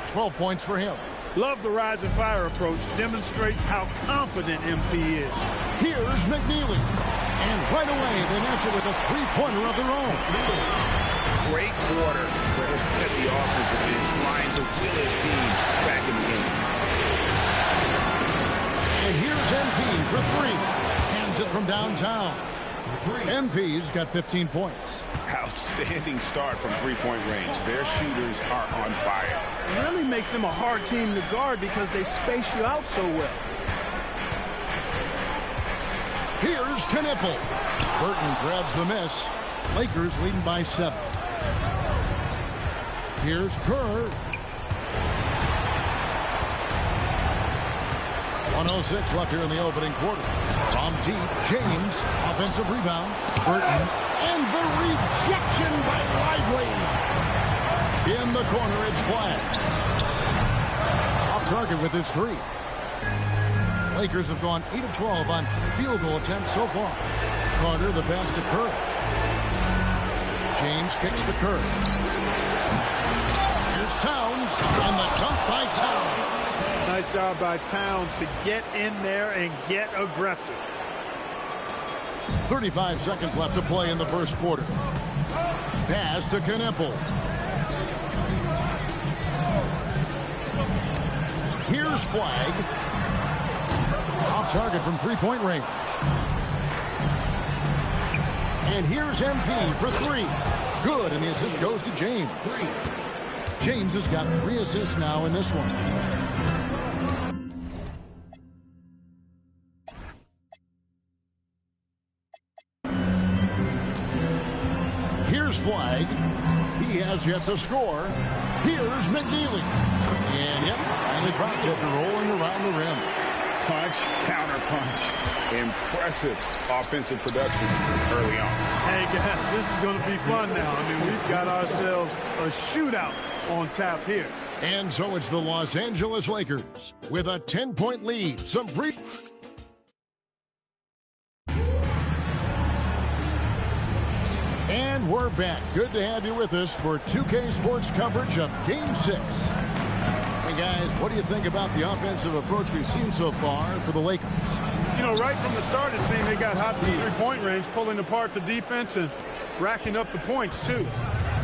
12 points for him. Love the rise and fire approach. Demonstrates how confident MP is. Here's McNeely. And right away, they match it with a 3-pointer of their own. Great quarter for the offensive end, trying to will his team back in the game. And here's MP for 3. Hands it from downtown. MP's got 15 points. Outstanding start from three-point range. Their shooters are on fire. It really makes them a hard team to guard because they space you out so well. Here's Knipple. Burton grabs the miss. Lakers leading by 7. Here's Kerr. 1:06 left here in the opening quarter. From deep, James, offensive rebound. Burton, and the rejection by Lively. In the corner, it's Flag. Off target with his three. Lakers have gone 8 of 12 on field goal attempts so far. Carter, the pass to Kerr. James kicks to Kerr. Here's Towns, and the dunk by Towns. Nice job by Towns to get in there and get aggressive. 35 seconds left to play in the first quarter. Pass to Kneppel. Here's Flag. Off target from three-point range. And here's MP for three. Good, and the assist goes to James. James has got 3 assists now in this one. Here's Flag. He has yet to score. Here's McNeely. And yep, finally dropped it, rolling around the rim. Punch, counter punch. Impressive offensive production early on. Hey, guys, this is going to be fun now. I mean, we've got ourselves a shootout on tap here. And so it's the Los Angeles Lakers with a 10-point lead. Some brief... And we're back. Good to have you with us for 2K Sports coverage of Game 6. Hey, guys, what do you think about the offensive approach we've seen so far for the Lakers? You know, right from the start, it seemed they got hot from three-point range, pulling apart the defense and racking up the points, too.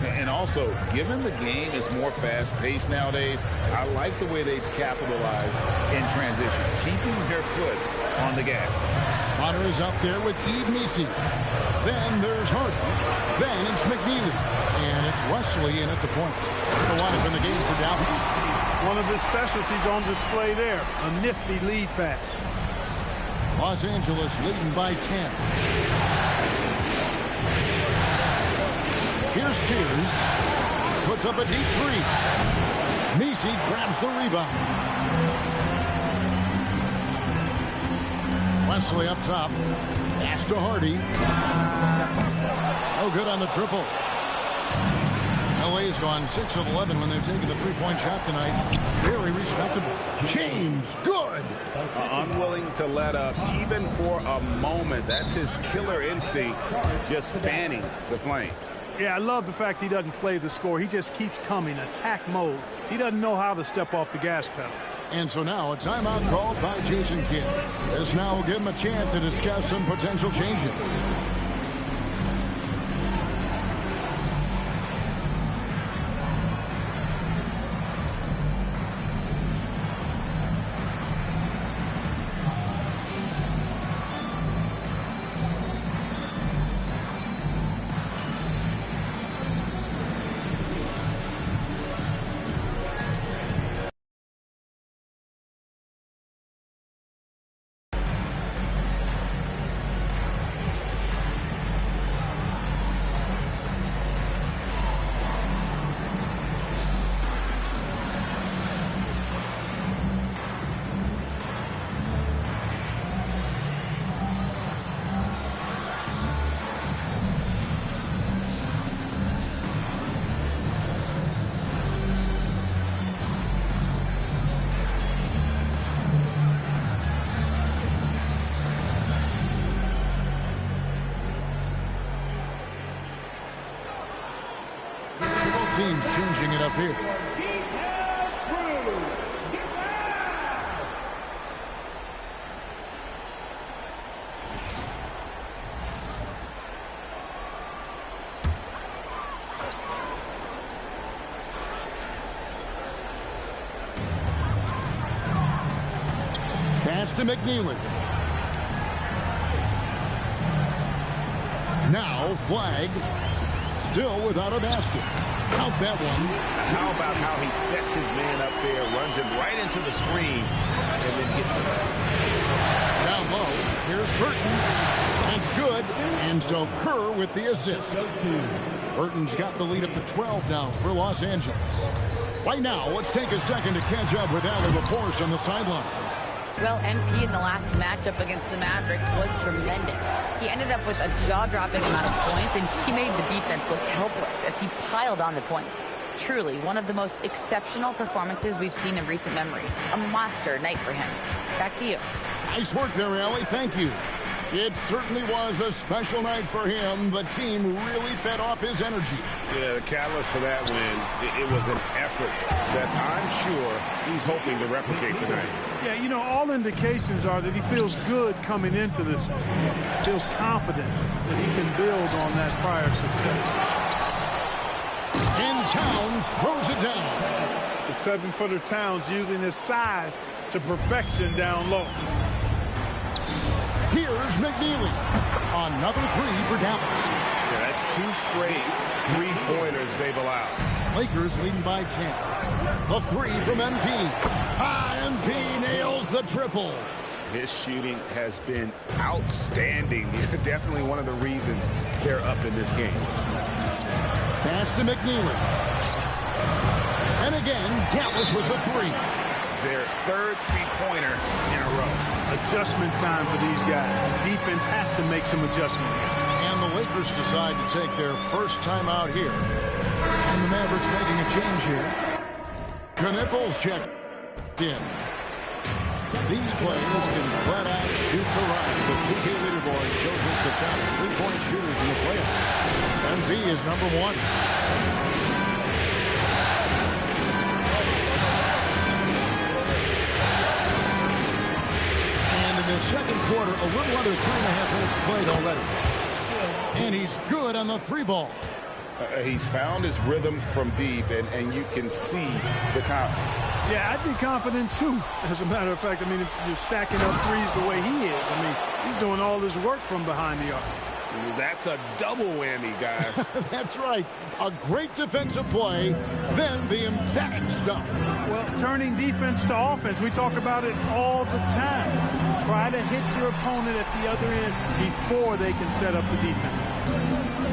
And also, given the game is more fast-paced nowadays, I like the way they've capitalized in transition, keeping their foot on the gas. Bonner is up there with Eve Nisi. Then there's Hart. Then it's McNeely. And it's Wesley in at the point. The lineup in the game for Dallas. One of his specialties on display there, a nifty lead pass. Los Angeles leading by 10. Here's Cheers. Puts up a deep three. Nisi grabs the rebound. Wesley up top. Pass to Hardy. No good on the triple. LA's gone 6 of 11 when they've taken the three-point shot tonight. Very respectable. James, good. Unwilling to let up even for a moment. That's his killer instinct, just fanning the flames. Yeah, I love the fact he doesn't play the score. He just keeps coming, attack mode. He doesn't know how to step off the gas pedal. And so now a timeout called by Jason Kidd. This now will give him a chance to discuss some potential changes. Teams changing it up here. Pass to McNeely. Now Flag. Still without a basket. Count that one. How about how he sets his man up there, runs him right into the screen, and then gets the basket. Down low, here's Burton. That's good. And so Kerr with the assist. Burton's got the lead up to 12 now for Los Angeles. Right now, let's take a second to catch up with Allie LaForce on the sidelines. Well, MP in the last matchup against the Mavericks was tremendous. He ended up with a jaw-dropping amount of points, and he made the defense look helpless as he piled on the points. Truly, one of the most exceptional performances we've seen in recent memory. A monster night for him. Back to you. Nice work there, Allie. Thank you. It certainly was a special night for him. The team really fed off his energy. Yeah, the catalyst for that win, it was an effort that I'm sure he's hoping to replicate tonight. Yeah, you know, all indications are that he feels good coming into this. Feels confident that he can build on that prior success. And Towns throws it down. The 7-footer Towns using his size to perfection down low. Here's McNeely. Another three for Dallas. Yeah, that's 2 straight three-pointers they've allowed. Lakers leading by 10. The three from MP. MP nails the triple. His shooting has been outstanding. Definitely one of the reasons they're up in this game. Pass to McNeely. And again, Dallas with the three. Their third three-pointer in a row. Adjustment time for these guys. Defense has to make some adjustment. And the Lakers decide to take their first time out here. And the Mavericks making a change here. Knipples check in. These players can flat out shoot the rock. The 2K leaderboard shows us the top three-point shooters in the playoffs. MP is number 1. The second quarter, a little under 3.5 minutes played already. And he's good on the 3 ball. He's found his rhythm from deep, and you can see the confidence. Yeah, I'd be confident, too, as a matter of fact. I mean, if you're stacking up threes the way he is, I mean, he's doing all this work from behind the arc. That's a double whammy, guys. That's right. A great defensive play, then the emphatic stuff. Well, turning defense to offense, we talk about it all the time. Try to hit your opponent at the other end before they can set up the defense.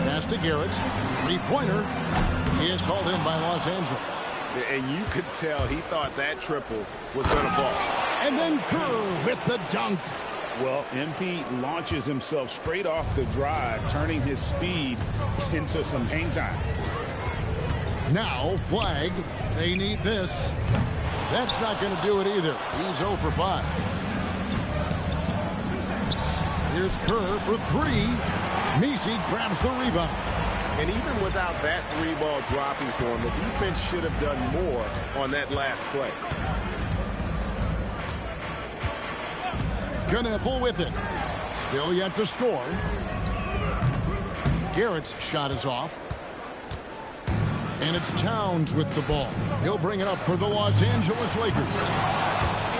Pass to Garrett. Three-pointer. It's hauled in by Los Angeles. And you could tell he thought that triple was going to fall. And then Kerr with the dunk. Well, MP launches himself straight off the drive, turning his speed into some hang time. Now, flag. They need this. That's not going to do it either. He's 0 for 5. Here's Kerr for 3. Messi grabs the rebound. And even without that 3-ball dropping for him, the defense should have done more on that last play. Knippel with it. Still yet to score. Garrett's shot is off. And it's Towns with the ball. He'll bring it up for the Los Angeles Lakers.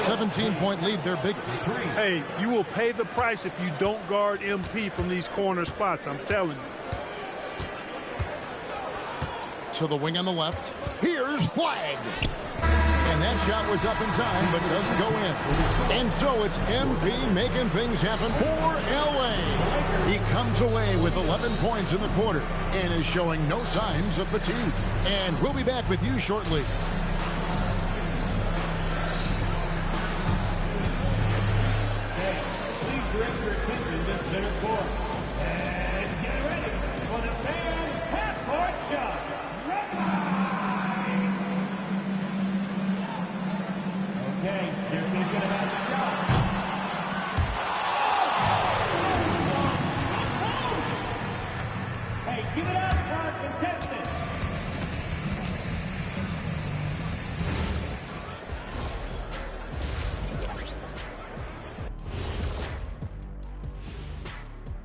17-point lead, their biggest. Hey, you will pay the price if you don't guard MP from these corner spots, I'm telling you. To the wing on the left. Here's flag. And that shot was up in time, but doesn't go in. And so it's MP making things happen for L.A. He comes away with 11 points in the quarter and is showing no signs of fatigue. And we'll be back with you shortly. Please direct your attention to center court. And get ready for the fan half-court shot. Okay, they're thinking about the shot. Hey, give it up for our contestants.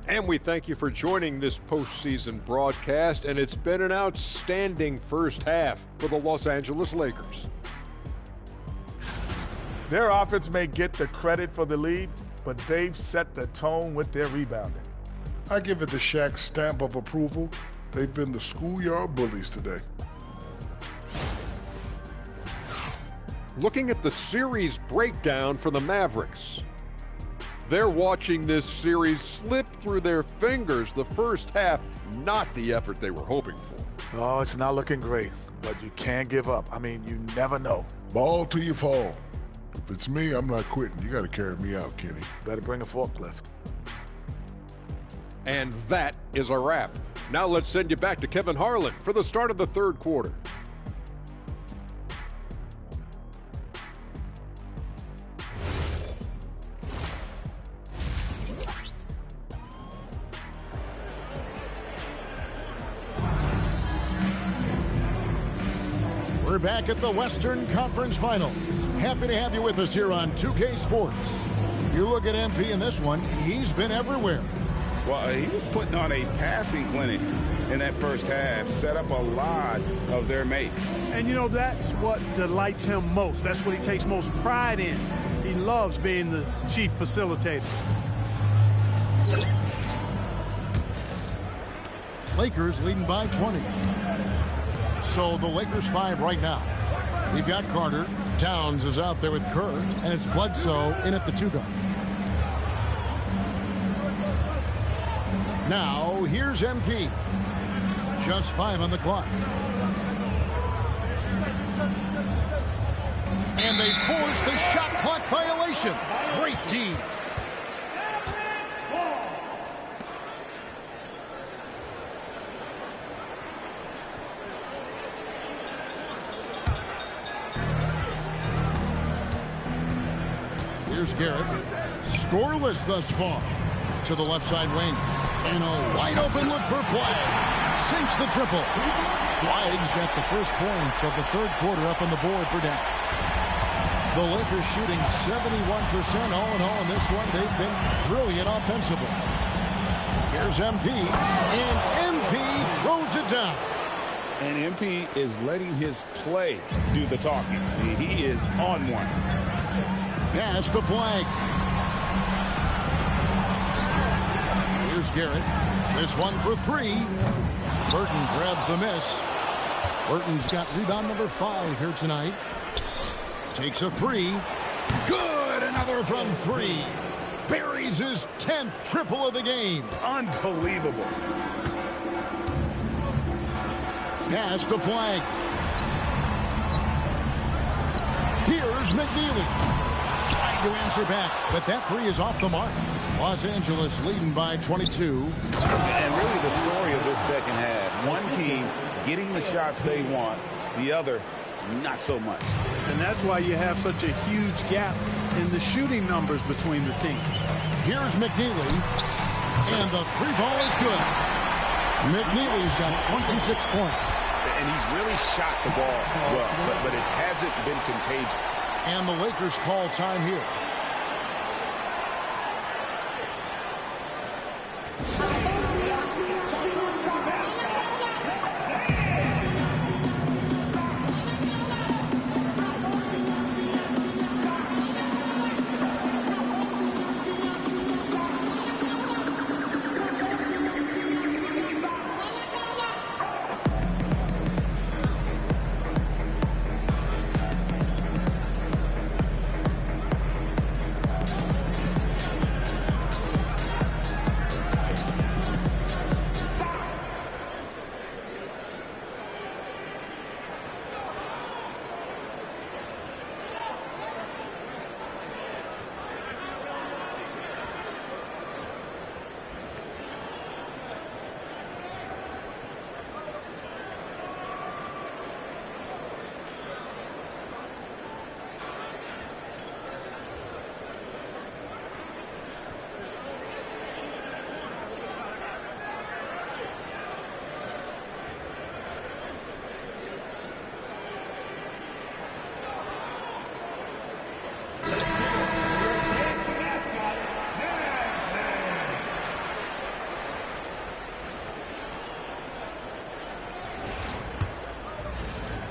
And we thank you for joining this postseason broadcast, and it's been an outstanding first half for the Los Angeles Lakers. Their offense may get the credit for the lead, but they've set the tone with their rebounding. I give it the Shaq stamp of approval. They've been the schoolyard bullies today. Looking at the series breakdown for the Mavericks. They're watching this series slip through their fingers. The first half, not the effort they were hoping for. Oh, it's not looking great, but you can't give up. I mean, you never know. Ball till you fall. If it's me, I'm not quitting. You got to carry me out, Kenny. Better bring a forklift. And that is a wrap. Now let's send you back to Kevin Harlan for the start of the third quarter. We're back at the Western Conference Finals. Happy to have you with us here on 2K Sports. You look at MP in this one, he's been everywhere. Well, he was putting on a passing clinic in that first half, set up a lot of their mates. And, you know, that's what delights him most. That's what he takes most pride in. He loves being the chief facilitator. Lakers leading by 20. So the Lakers 5 right now. We've got Carter. Towns is out there with Kerr, and it's Bledsoe in at the 2-guard. Now, here's MP. Just 5 on the clock. And they force the shot clock violation. Great team. Here's Garrett. Scoreless thus far. To the left side wing. And a wide open look for Flagg. Sinks the triple. Flagg's got the first points of the third quarter up on the board for Dallas. The Lakers shooting 71% all in all in this one. They've been brilliant offensively. Here's MP. And MP throws it down. And MP is letting his play do the talking. He is on one. Pass to Flagg. Here's Garrett. This one for 3. Burton grabs the miss. Burton's got rebound number 5 here tonight. Takes a 3. Good! Another from 3. Buries his 10th triple of the game. Unbelievable. Pass to Flagg. Here's McNeely. Tried to answer back, but that 3 is off the mark. Los Angeles leading by 22. And really the story of this second half. One team getting the shots they want, the other not so much. And that's why you have such a huge gap in the shooting numbers between the teams. Here's McNeely. And the 3 ball is good. McNeely's got 26 points. And he's really shot the ball well, but it hasn't been contagious. And the Lakers call time here.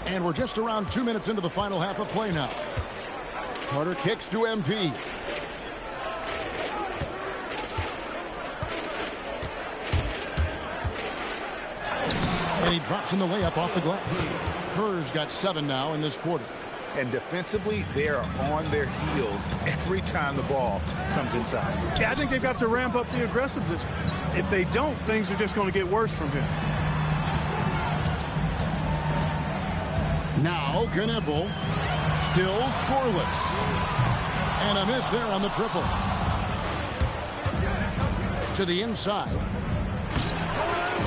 And we're just around 2 minutes into the final half of play now. Carter kicks to MP. And he drops in the layup off the glass. Kerr's got 7 now in this quarter. And defensively, they are on their heels every time the ball comes inside. Yeah, I think they've got to ramp up the aggressiveness. If they don't, things are just going to get worse from here. Now Knebel, still scoreless. And a miss there on the triple. To the inside.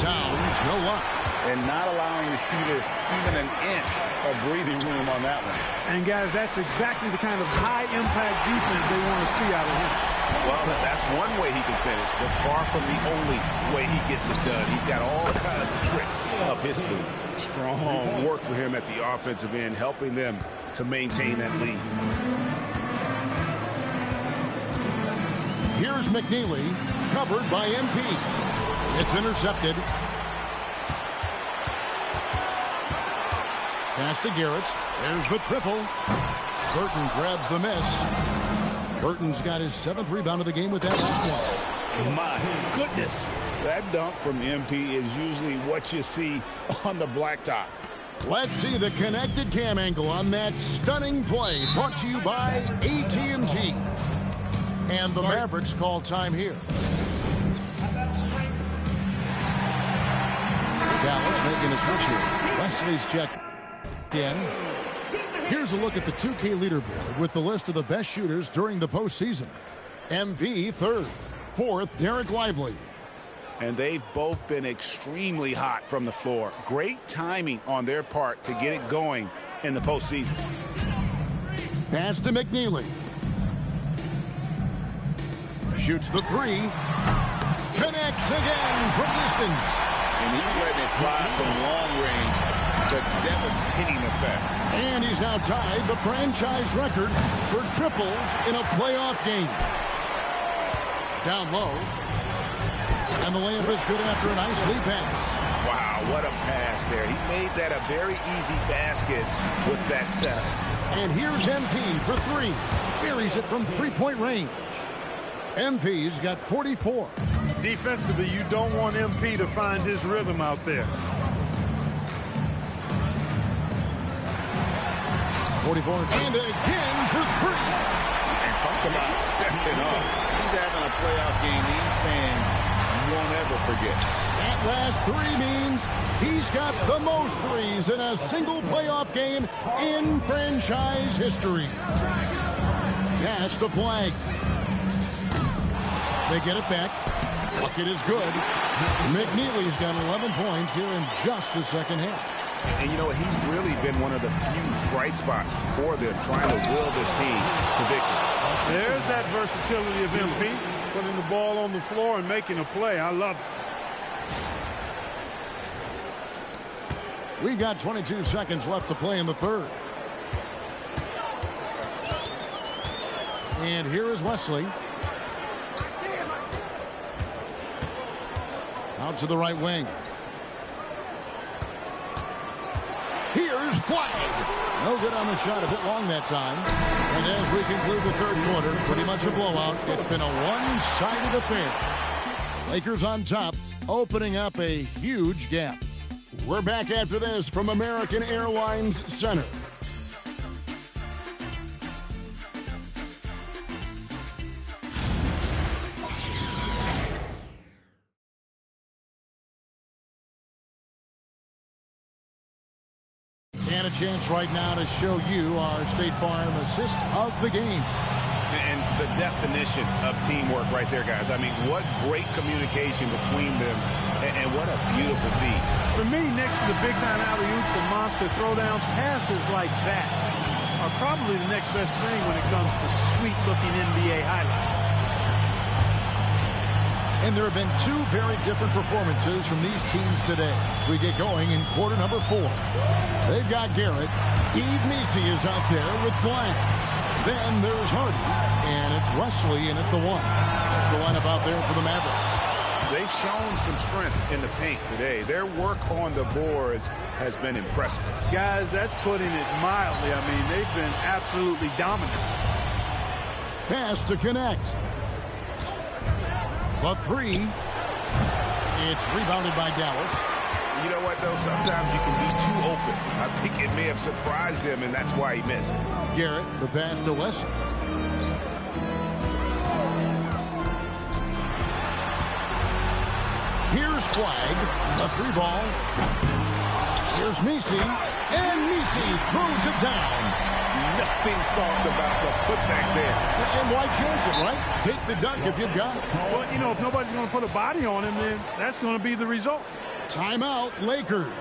Towns, no luck. And not allowing the shooter even an inch of breathing room on that one. And, guys, that's exactly the kind of high-impact defense they want to see out of him. Well, that's one way he can finish, but far from the only way he gets it done. He's got all kinds of tricks up his sleeve. Strong work for him at the offensive end, helping them to maintain that lead. Here's McNeely, covered by MP. It's intercepted. Pass to Garrett. There's the triple. Burton grabs the miss. Burton's got his 7th rebound of the game with that last one. My goodness. That dunk from MP is usually what you see on the blacktop. Let's see the connected cam angle on that stunning play, brought to you by AT&T. And the Mavericks call time here. Dallas making a switch here. Wesley's checked in. Here's a look at the 2K leaderboard with the list of the best shooters during the postseason. MP 3rd. 4th, Derek Lively. And they've both been extremely hot from the floor. Great timing on their part to get it going in the postseason. Pass to McNeely. Shoots the 3. Connects again from distance. And he's letting it fly from long range to devastating effect. And he's now tied the franchise record for triples in a playoff game. Down low. And the layup is good after a nice lead pass. Wow, what a pass there. He made that a very easy basket with that setup. And here's MP for 3. Buries it from three-point range. MP's got 44. Defensively, you don't want MP to find his rhythm out there. 44 and again for 3. And talk about stepping up. He's having a playoff game these fans won't ever forget. That last 3 means he's got the most threes in a single playoff game in franchise history. Pass the flag. They get it back. Bucket is good. McNeely's got 11 points here in just the second half. And you know what? He's really been one of the few bright spots for them, trying to will this team to victory. There's that versatility of MP, putting the ball on the floor and making a play. I love it. We've got 22 seconds left to play in the 3rd. And here is Wesley. Out to the right wing. Here's Flag. No good on the shot, a bit long that time. And as we conclude the 3rd quarter, pretty much a blowout. It's been a one-sided affair. Lakers on top, opening up a huge gap. We're back after this from American Airlines Center. And a chance right now to show you our State Farm assist of the game. And the definition of teamwork right there, guys. I mean, what great communication between them, and what a beautiful feed. For me, next to the big-time alley-oops and monster throwdowns, passes like that are probably the next best thing when it comes to sweet-looking NBA highlights. And there have been 2 very different performances from these teams today. We get going in quarter number 4. They've got Garrett. Yves Missi is out there with Flag. Then there's Hardy, and it's Wesley in at the 1. That's the lineup out there for the Mavericks. They've shown some strength in the paint today. Their work on the boards has been impressive. Guys, that's putting it mildly. I mean, they've been absolutely dominant. Pass to connect. The 3. It's rebounded by Dallas. You know what, though? Sometimes you can be too open. I think it may have surprised him, and that's why he missed. Garrett, the pass to Wesley. Here's Flag, the 3 ball. Here's Missi, and Missi throws it down. Nothing soft about the putback there. understand why Joseph, right? Take the dunk if you've got it. Well, you know, if nobody's going to put a body on him, then that's going to be the result. Timeout, Lakers.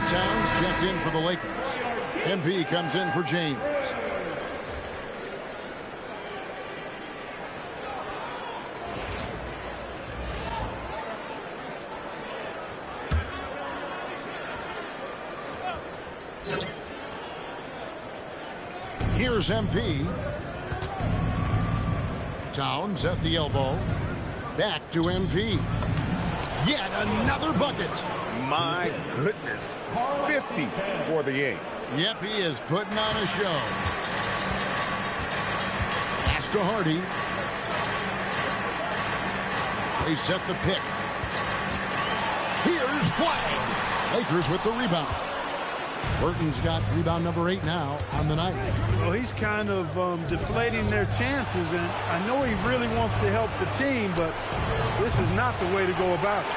Towns checked in for the Lakers. MP comes in for James. Here's MP. Towns at the elbow. Back to MP. Yet another bucket. My goodness. 50 for the game. Yep, he is putting on a show. Pass to Hardy. They set the pick. Here's Flag. Lakers with the rebound. Burton's got rebound number 8 now on the night. Well, he's kind of deflating their chances, and I know he really wants to help the team, but this is not the way to go about it.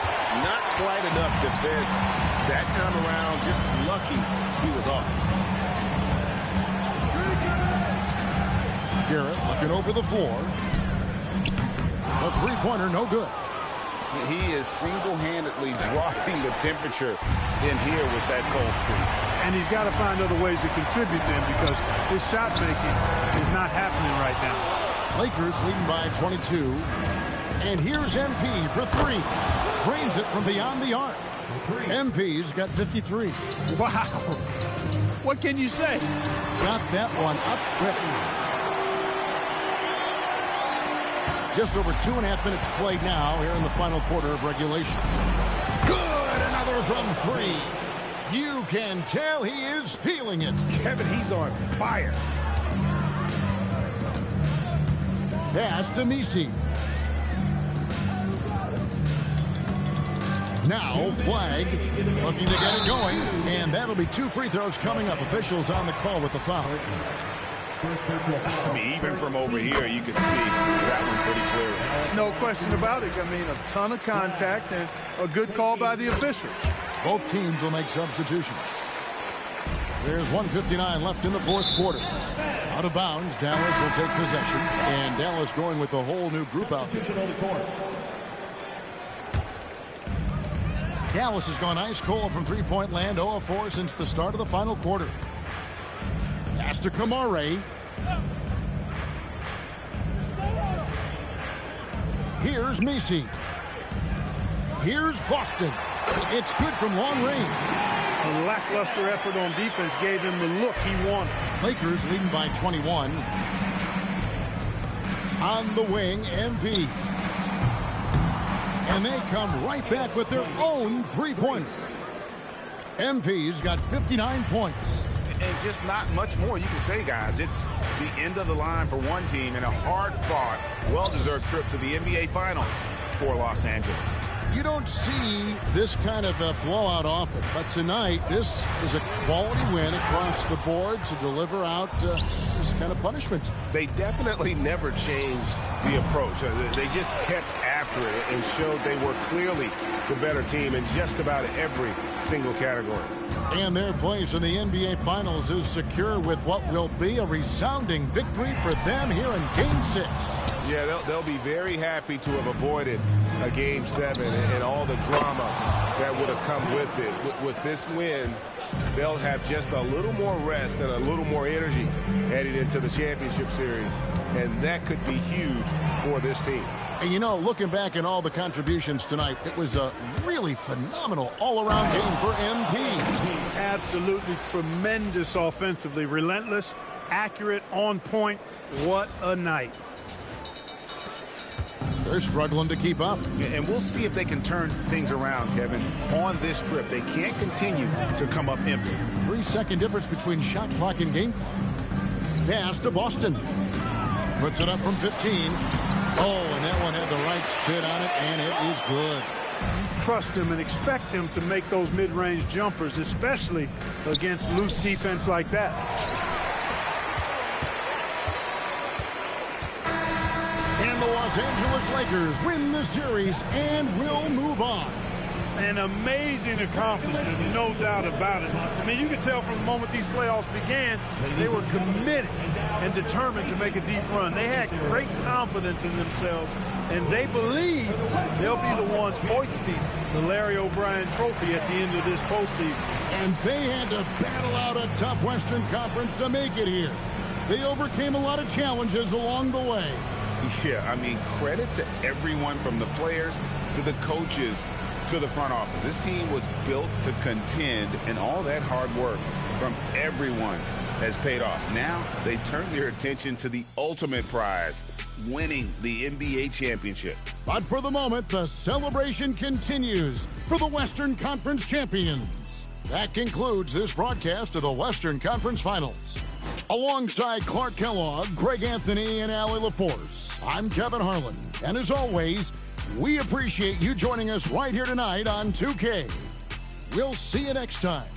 Not quite enough defense that time around. Just lucky he was off. Garrett looking over the floor. The three-pointer, no good. He is single-handedly dropping the temperature in here with that cold streak. And he's got to find other ways to contribute then, because his shot making is not happening right now. Lakers leading by 22. And here's MP for 3. Drains it from beyond the arc. MP's got 53. Wow. What can you say? Got that one up quick. Just over 2.5 minutes played now here in the final quarter of regulation. Good, another from 3. You can tell he is feeling it. Kevin, he's on fire. Pass to Misi. Now Flag looking to get it going, and that'll be 2 free throws coming up. Officials on the call with the foul. I mean, even from over here, you can see that one pretty clearly. No question about it. I mean, a ton of contact and a good call by the officials. Both teams will make substitutions. There's 1:59 left in the fourth quarter. Out of bounds, Dallas will take possession, and Dallas going with a whole new group out there. Dallas has gone ice cold from three-point land, 0 of 4 since the start of the final quarter. Pass to Kamare. Here's Misi. Here's Boston. It's good from long range. A lackluster effort on defense gave him the look he wanted. Lakers leading by 21. On the wing, MV. And they come right back with their own three-pointer. MP's got 59 points. And just not much more you can say, guys. It's the end of the line for one team and a hard-fought, well-deserved trip to the NBA Finals for Los Angeles. You don't see this kind of a blowout often, but tonight this is a quality win across the board to deliver out this kind of punishment. They definitely never changed the approach. They just kept after it and showed they were clearly the better team in just about every single category. And their place in the NBA Finals is secure with what will be a resounding victory for them here in Game 6. Yeah, they'll be very happy to have avoided a Game 7 and all the drama that would have come with it. With this win, they'll have just a little more rest and a little more energy heading into the championship series, and that could be huge for this team. And you know, looking back at all the contributions tonight, it was a really phenomenal all-around game for MP. Absolutely tremendous offensively, relentless, accurate, on point. What a night. They're struggling to keep up. And we'll see if they can turn things around, Kevin. On this trip, they can't continue to come up empty. 3-second difference between shot clock and game clock. Pass to Boston. Puts it up from 15. Oh, and that one had the right spin on it, and it is good. Trust him and expect him to make those mid-range jumpers, especially against loose defense like that. And the Los Angeles Lakers win the series and will move on. An amazing accomplishment, no doubt about it. I mean, you can tell from the moment these playoffs began, they were committed and determined to make a deep run. They had great confidence in themselves, and they believe they'll be the ones hoisting the Larry O'Brien trophy at the end of this postseason. And they had to battle out a tough Western Conference to make it here. They overcame a lot of challenges along the way. Yeah, I mean, credit to everyone from the players to the coaches to the front office. This team was built to contend, and all that hard work from everyone has paid off. Now they turn their attention to the ultimate prize, winning the NBA championship. But for the moment, the celebration continues for the Western Conference champions. That concludes this broadcast of the Western Conference Finals. Alongside Clark Kellogg, Greg Anthony, and Allie LaForce, I'm Kevin Harlan. And as always, we appreciate you joining us right here tonight on 2K. We'll see you next time.